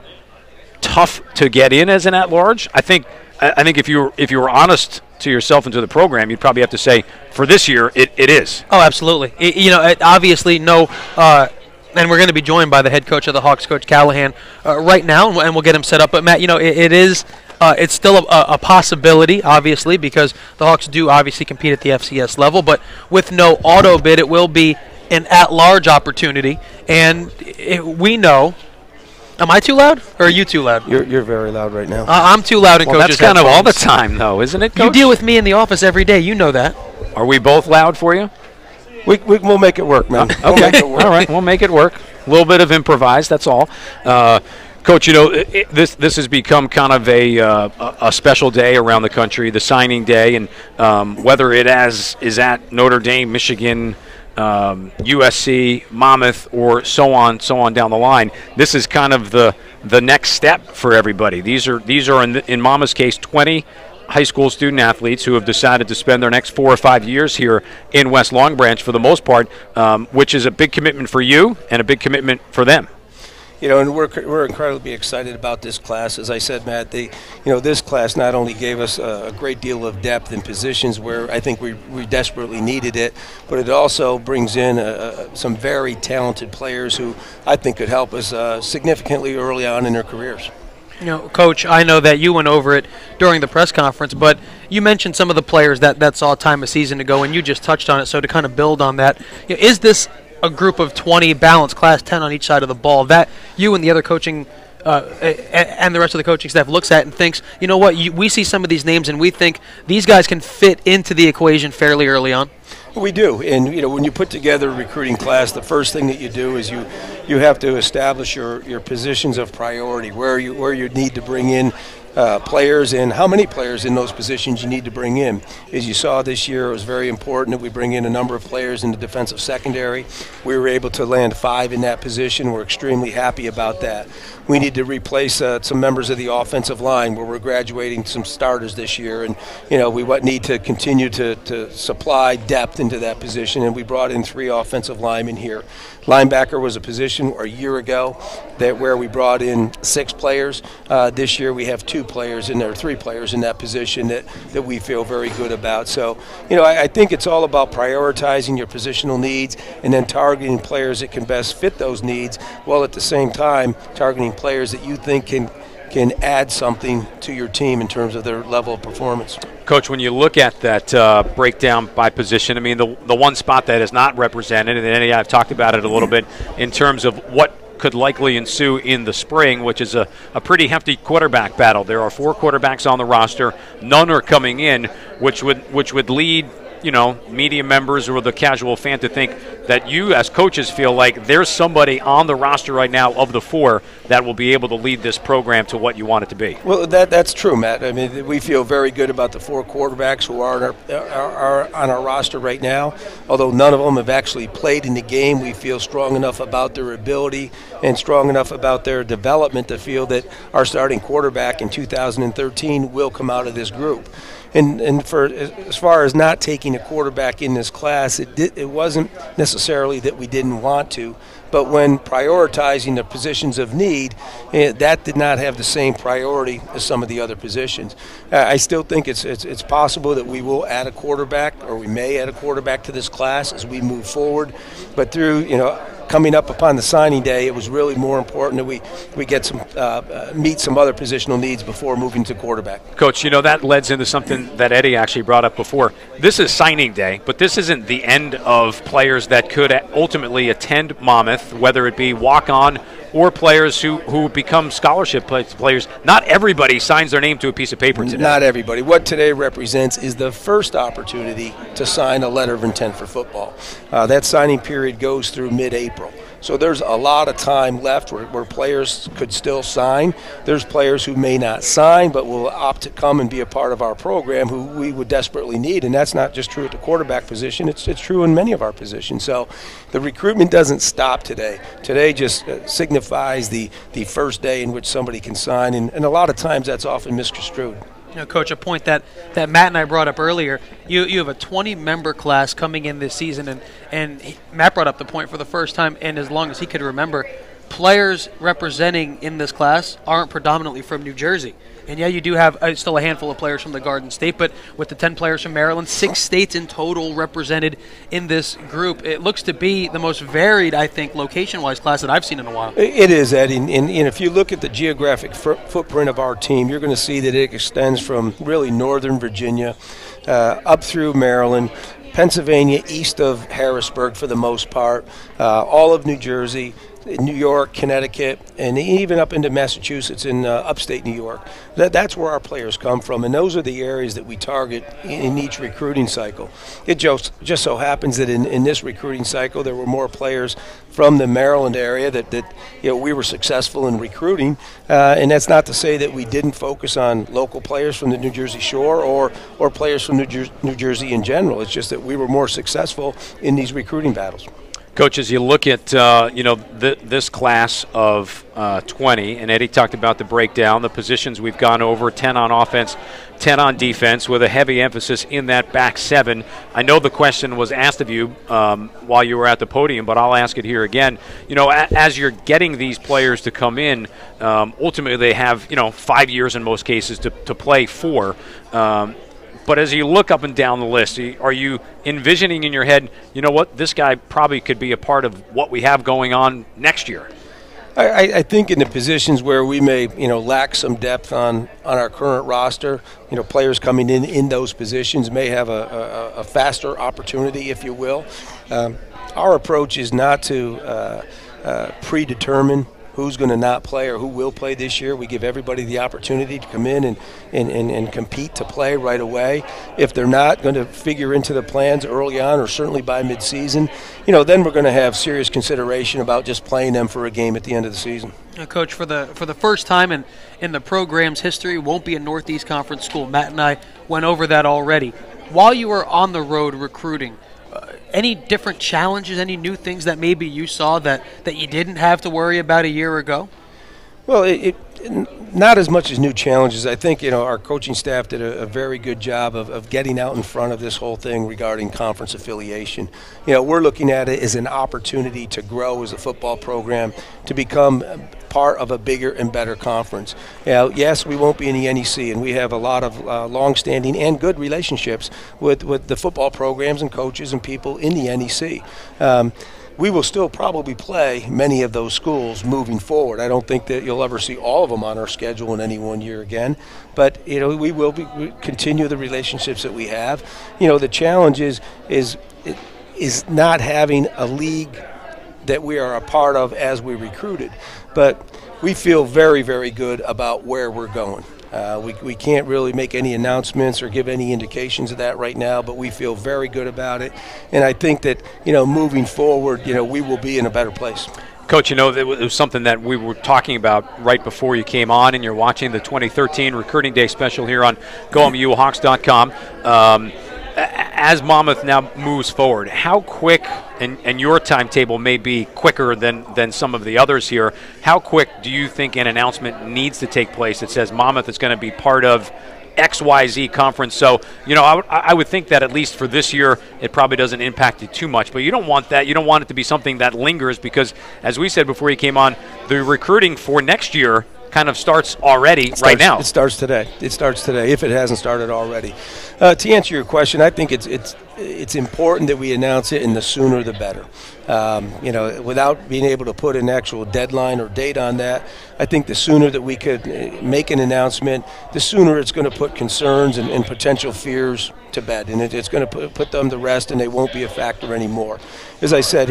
tough to get in as an at-large? I think if you were honest to yourself and to the program, you'd probably have to say, for this year, it is. Oh, absolutely. Obviously, no. And we're going to be joined by the head coach of the Hawks, Coach Callahan, right now, and we'll get him set up. But, Matt, it is it's still a possibility, obviously, because the Hawks do obviously compete at the FCS level. But with no auto bid, it will be an at-large opportunity. And we know. Am I too loud, or are you too loud? You're very loud right now. I'm too loud in Coach's that's kind of all the time, though, isn't it, Coach? You deal with me in the office every day. You know that. Are we both loud for you? We'll make it work, man. Okay, all right, we'll make it work. A little bit of improvise, that's all. Coach, this has become kind of a special day around the country, the signing day, and whether it is at Notre Dame, Michigan, USC, Monmouth, or so on down the line, this is kind of the next step for everybody. These are in Monmouth's case 20 high school student athletes who have decided to spend their next 4 or 5 years here in West Long Branch for the most part, which is a big commitment for you and a big commitment for them. And we're incredibly excited about this class. As I said, Matt, this class not only gave us a great deal of depth in positions where I think we desperately needed it, but it also brings in some very talented players who I think could help us significantly early on in their careers. Coach, I know that you went over it during the press conference, but you mentioned some of the players that saw time a season ago, and you just touched on it. So to kind of build on that, is this a group of 20 balanced, class 10 on each side of the ball that you and the other coaching and the rest of the coaching staff looks at and thinks, we see some of these names and we think these guys can fit into the equation fairly early on? We do, and when you put together a recruiting class, the first thing that you do is you have to establish your positions of priority, where you need to bring in players and how many players in those positions you need to bring in. As you saw this year, it was very important that we bring in a number of players in the defensive secondary. We were able to land 5 in that position. We're extremely happy about that. We need to replace some members of the offensive line where we're graduating some starters this year, and we need to continue to supply depth into that position, and we brought in 3 offensive linemen here. Linebacker was a position a year ago where we brought in 6 players. This year we have 2 players in there, 3 players in that position that we feel very good about. So, I think it's all about prioritizing your positional needs and then targeting players that can best fit those needs, while at the same time targeting players that you think can add something to your team in terms of their level of performance. Coach, when you look at that breakdown by position, I mean, the one spot that is not represented, and Eddy, I've talked about it a little bit in terms of what could likely ensue in the spring, which is a pretty hefty quarterback battle. There are 4 quarterbacks on the roster. None are coming in, which would lead media members or the casual fan to think that you as coaches feel like there's somebody on the roster right now of the 4 that will be able to lead this program to what you want it to be. Well, that's true, Matt. I mean, we feel very good about the 4 quarterbacks who are on our roster right now. Although none of them have actually played in the game, we feel strong enough about their ability and strong enough about their development to feel that our starting quarterback in 2013 will come out of this group. And for as far as not taking a quarterback in this class, it wasn't necessarily that we didn't want to, but when prioritizing the positions of need, that did not have the same priority as some of the other positions. I still think it's possible that we will add a quarterback, or we may add a quarterback to this class as we move forward, but through, coming up upon the signing day, it was really more important that we get some meet some other positional needs before moving to quarterback. Coach, that leads into something that Eddy actually brought up before. This is signing day, but this isn't the end of players that could ultimately attend Monmouth, whether it be walk-on or players who become scholarship players. Not everybody signs their name to a piece of paper today. Not everybody. What today represents is the first opportunity to sign a letter of intent for football. That signing period goes through mid-April. So there's a lot of time left where players could still sign. There's players who may not sign but will opt to come and be a part of our program who we would desperately need, and that's not just true at the quarterback position. It's true in many of our positions. So the recruitment doesn't stop today. Today just signifies the first day in which somebody can sign, and a lot of times that's often misconstrued. Coach, a point that Matt and I brought up earlier, you have a 20-member class coming in this season, and Matt brought up the point for the first time, and as long as he could remember, players representing in this class aren't predominantly from New Jersey. And yeah, you do have still a handful of players from the Garden State, but with the 10 players from Maryland, 6 states in total represented in this group. It looks to be the most varied, I think, location-wise class that I've seen in a while. It is, Eddie. And if you look at the geographic footprint of our team, you're going to see that it extends from really northern Virginia up through Maryland, Pennsylvania, east of Harrisburg for the most part, all of New Jersey, New York, Connecticut, and even up into Massachusetts and upstate New York. That's where our players come from, and those are the areas that we target in each recruiting cycle. It just so happens that in this recruiting cycle there were more players from the Maryland area that we were successful in recruiting, and that's not to say that we didn't focus on local players from the New Jersey Shore or players from New Jersey in general. It's just that we were more successful in these recruiting battles. Coach, as you look at this class of 20, and Eddy talked about the breakdown, the positions we've gone over, 10 on offense, 10 on defense, with a heavy emphasis in that back 7. I know the question was asked of you while you were at the podium, but I'll ask it here again. As you're getting these players to come in, ultimately they have 5 years in most cases to play for. But as you look up and down the list, are you envisioning in your head, this guy probably could be a part of what we have going on next year? I think in the positions where we may, lack some depth on our current roster, players coming in those positions may have a faster opportunity, if you will. Our approach is not to predetermine who's going to not play or who will play this year. We give everybody the opportunity to come in and compete to play right away. If they're not going to figure into the plans early on or certainly by midseason, then we're going to have serious consideration about just playing them for a game at the end of the season. Coach, for the first time in the program's history, won't be a Northeast Conference school. Matt and I went over that already. While you were on the road recruiting, any different challenges, any new things that maybe you saw that you didn't have to worry about a year ago? Well, not as much as new challenges. I think, our coaching staff did a very good job of getting out in front of this whole thing regarding conference affiliation. We're looking at it as an opportunity to grow as a football program, to become part of a bigger and better conference. Yes, we won't be in the NEC, and we have a lot of long-standing and good relationships with the football programs and coaches and people in the NEC. We will still probably play many of those schools moving forward. I don't think that you'll ever see all of them on our schedule in any one year again, but we will continue the relationships that we have. The challenge is not having a league that we are a part of as we recruited, but we feel very, very good about where we're going. We can't really make any announcements or give any indications of that right now, but we feel very good about it. And I think that, moving forward, we will be in a better place. Coach, it was something that we were talking about right before you came on, and you're watching the 2013 Recruiting Day special here on GoMUHawks.com. As Monmouth now moves forward, how quick, and your timetable may be quicker than some of the others here, how quick do you think an announcement needs to take place that says Monmouth is going to be part of XYZ conference. So, I would think that at least for this year, it probably doesn't impact it too much. But you don't want that. You don't want it to be something that lingers because, as we said before you came on, the recruiting for next year kind of starts already right now. It starts today. It starts today, if it hasn't started already. To answer your question, I think it's important that we announce it, and the sooner the better. Without being able to put an actual deadline or date on that, I think the sooner that we could make an announcement, the sooner it's going to put concerns and potential fears to bed, and it's going to put them to rest, and they won't be a factor anymore. As I said,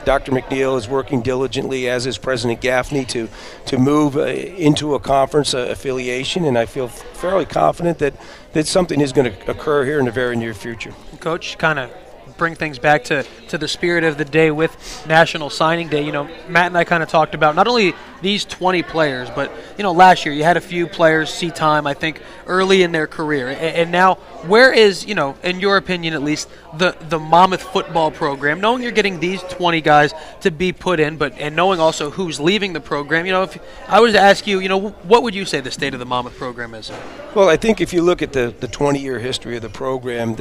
Dr. McNeil is working diligently, as is President Gaffney, to move into a conference affiliation, and I feel fairly confident that something is going to occur here in the very near future. Coach, kind of bring things back to the spirit of the day with National Signing Day. Matt and I kind of talked about not only these 20 players, but, last year you had a few players see time, I think, early in their career. And now where is, in your opinion at least, the Monmouth football program, knowing you're getting these 20 guys to be put in, and knowing also who's leaving the program? If I was to ask you, what would you say the state of the Monmouth program is? Well, I think if you look at the 20-year history of the program,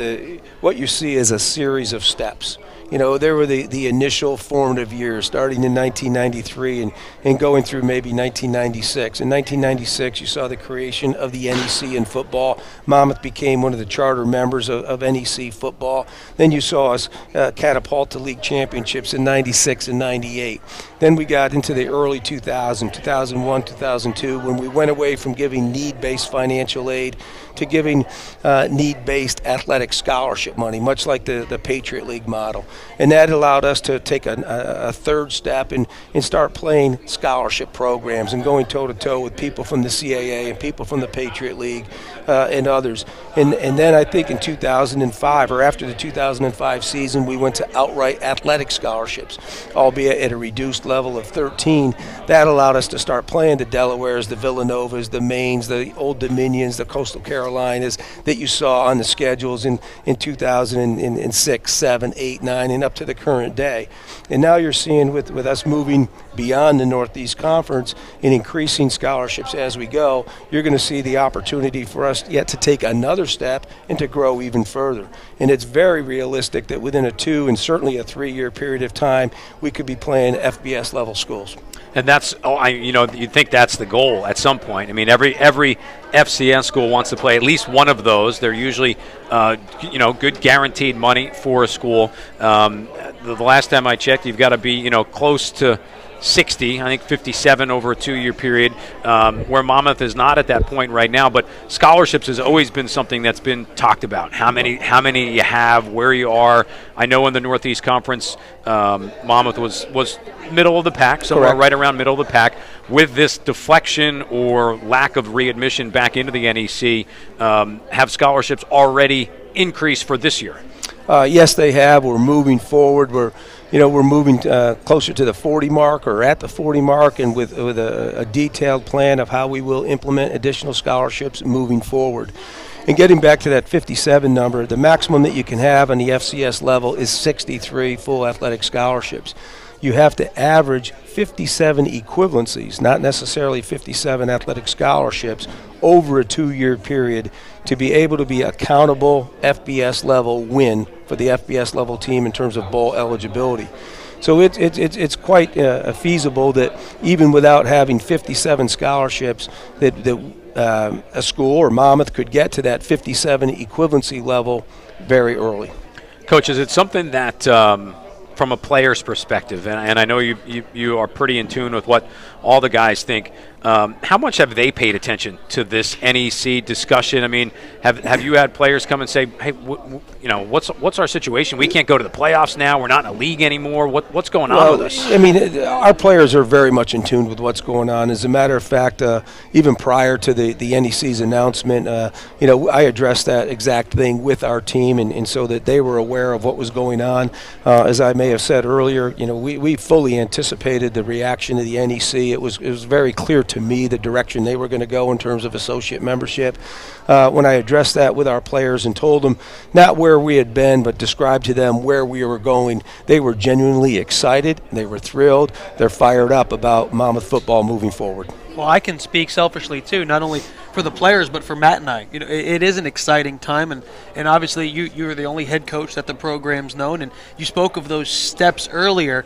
what you see is a series of steps. There were the initial formative years, starting in 1993 and going through maybe 1996. In 1996, you saw the creation of the NEC in football. Monmouth became one of the charter members of NEC football. Then you saw us catapult to league championships in 96 and 98. Then we got into the early 2000s, 2001, 2002, when we went away from giving need-based financial aid to giving need-based athletic scholarship money, much like the Patriot League model. And that allowed us to take a third step and start playing scholarship programs and going toe-to-toe with people from the CAA and people from the Patriot League and others. And then I think in 2005, or after the 2005 season, we went to outright athletic scholarships, albeit at a reduced level of 13. That allowed us to start playing the Delawares, the Villanovas, the Maines, the Old Dominions, the Coastal Carolinas that you saw on the schedules in 2006, 7, 8, 9, and up to the current day. And now you're seeing with us moving beyond the Northeast Conference and increasing scholarships as we go, you're going to see the opportunity for us yet to take another step and to grow even further. And it's very realistic that within a 2 and certainly a 3-year period of time, we could be playing FBS level schools. And that's, you'd think that's the goal at some point. I mean, every FCS school wants to play at least one of those. They're usually, good guaranteed money for a school. The last time I checked, you've got to be, close to 60, I think 57 over a 2-year period, where Monmouth is not at that point right now. But scholarships has always been something that's been talked about. How many you have, where you are. I know in the Northeast Conference, Monmouth was middle of the pack, so right around middle of the pack. With this deflection or lack of readmission back into the NEC, have scholarships already increased for this year? Yes, they have. We're moving forward. We're moving closer to the 40 mark or at the 40 mark, and with a detailed plan of how we will implement additional scholarships moving forward. And getting back to that 57 number, the maximum that you can have on the FCS level is 63 full athletic scholarships. You have to average 57 equivalencies, not necessarily 57 athletic scholarships, over a 2-year period to be able to be accountable FBS level win for the FBS level team in terms of bowl eligibility. So it's quite feasible that even without having 57 scholarships, that a school or Monmouth could get to that 57 equivalency level very early. Coach, is it something that from a player's perspective, and I know you are pretty in tune with what all the guys think, how much have they paid attention to this NEC discussion? I mean, have you had players come and say, hey, what's our situation? We can't go to the playoffs now. We're not in a league anymore. What's going on with us? I mean, our players are very much in tune with what's going on. As a matter of fact, even prior to the NEC's announcement, I addressed that exact thing with our team, and so that they were aware of what was going on. As I may have said earlier, we fully anticipated the reaction of the NEC. It was very clear to me the direction they were going to go in terms of associate membership. When I addressed that with our players and told them not where we had been, but described to them where we were going, they were genuinely excited. They were thrilled. They're fired up about Monmouth football moving forward. Well, I can speak selfishly too, not only for the players but for Matt and I. You know, it is an exciting time, and obviously you are the only head coach that the program's known, and you spoke of those steps earlier.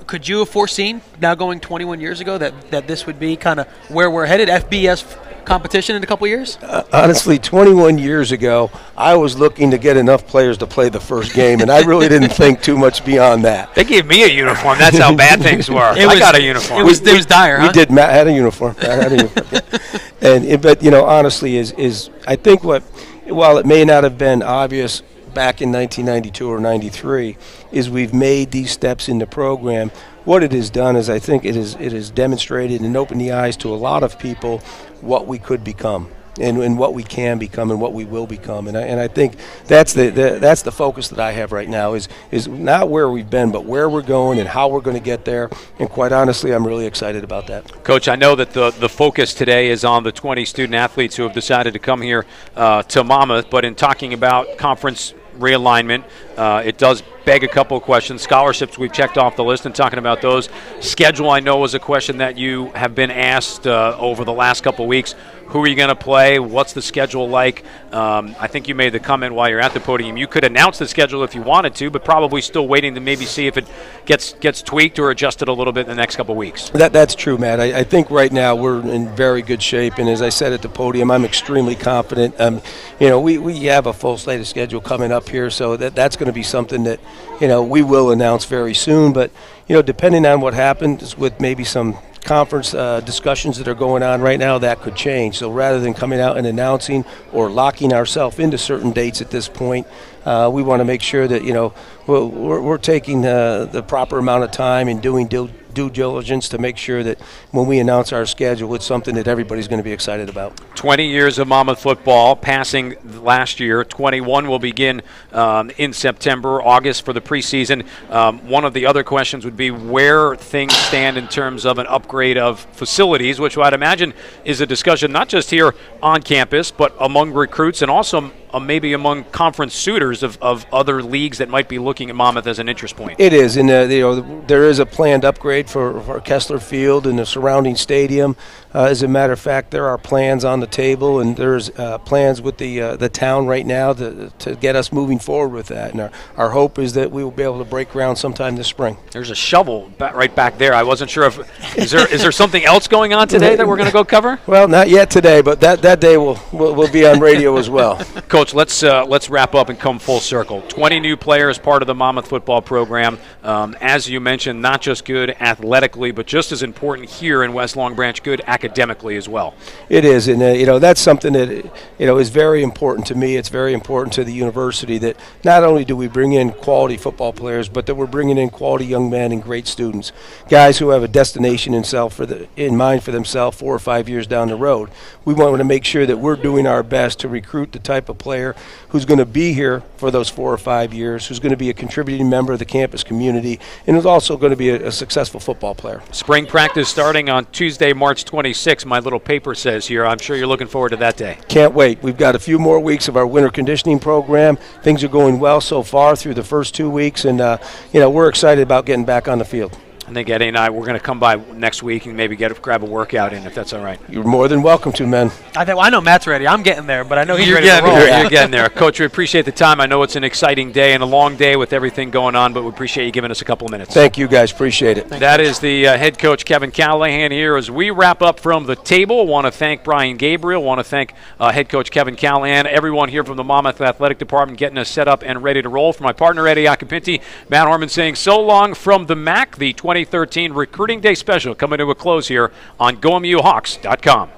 Could you have foreseen, now going 21 years ago, that this would be kind of where we're headed, FBS competition in a couple years? Honestly, 21 years ago, I was looking to get enough players to play the first game, and I really didn't think too much beyond that. They gave me a uniform. That's how bad things were. I got a uniform. It was dire, huh? We did. Matt had a uniform. But you know, honestly, is I think while it may not have been obvious back in 1992 or 93, is we've made these steps in the program. What it has done is I think it has demonstrated and opened the eyes to a lot of people what we could become and what we can become and what we will become. And I think that's the focus that I have right now is not where we've been, but where we're going and how we're going to get there. And quite honestly, I'm really excited about that. Coach, I know that the focus today is on the 20 student athletes who have decided to come here to Monmouth, but in talking about conference realignment, it does beg a couple of questions. Scholarships, we've checked off the list and talking about those. Schedule, I know, was a question that you have been asked over the last couple of weeks. Who are you going to play? What's the schedule like? I think you made the comment while you're at the podium. You could announce the schedule if you wanted to, but probably still waiting to maybe see if it gets tweaked or adjusted a little bit in the next couple of weeks. That's true, Matt. I think right now we're in very good shape, and as I said at the podium, I'm extremely confident. You know, we have a full slate of schedule coming up here, so that's going to be something that, you know, we will announce very soon. But, you know, depending on what happens with maybe some conference discussions that are going on right now, that could change. So rather than coming out and announcing or locking ourselves into certain dates at this point, we want to make sure that, you know, we're taking the proper amount of time and doing due diligence to make sure that when we announce our schedule, it's something that everybody's going to be excited about. 20 years of Monmouth football, passing last year. 21 will begin in September, August for the preseason. One of the other questions would be where things stand in terms of an upgrade of facilities, which I'd imagine is a discussion not just here on campus, but among recruits and also maybe among conference suitors of other leagues that might be looking at Monmouth as an interest point. It is, and you know, there is a planned upgrade for Kessler Field and the surrounding stadium. As a matter of fact, there are plans on the table, and there's plans with the town right now to get us moving forward with that. And our hope is that we will be able to break ground sometime this spring. There's a shovel right back there. I wasn't sure if is there something else going on today that we're going to go cover? Well, not yet today, but that day will be on radio as well. Coach, let's wrap up and come full circle. 20 new players, part of the Monmouth football program. As you mentioned, not just good athletically, but just as important here in West Long Branch, good academically as well. It is, and you know, that's something that, you know, is very important to me. It's very important to the university that not only do we bring in quality football players, but that we're bringing in quality young men and great students, guys who have a destination in mind for themselves 4 or 5 years down the road. We want to make sure that we're doing our best to recruit the type of player who's going to be here for those 4 or 5 years, who's going to be a contributing member of the campus community, and who's also going to be a successful football player. Spring practice starting on Tuesday, March 26th, my little paper says here. I'm sure you're looking forward to that day. Can't wait. We've got a few more weeks of our winter conditioning program. Things are going well so far through the first 2 weeks, and you know, we're excited about getting back on the field. I think Eddie and I, we're going to come by next week and maybe grab a workout in, if that's all right. You're more than welcome to, man. I know Matt's ready. I'm getting there, but I know he's ready to roll. You're getting there. Coach, we appreciate the time. I know it's an exciting day and a long day with everything going on, but we appreciate you giving us a couple of minutes. Thank you, guys. Appreciate it. That is the head coach, Kevin Callahan, here as we wrap up from the table. Want to thank Brian Gabriel. Want to thank head coach Kevin Callahan. Everyone here from the Monmouth Athletic Department getting us set up and ready to roll. For my partner, Eddy Occhipinti, Matt Harmon saying so long from the MAC, the 2013 Recruiting Day Special coming to a close here on GoMUHawks.com.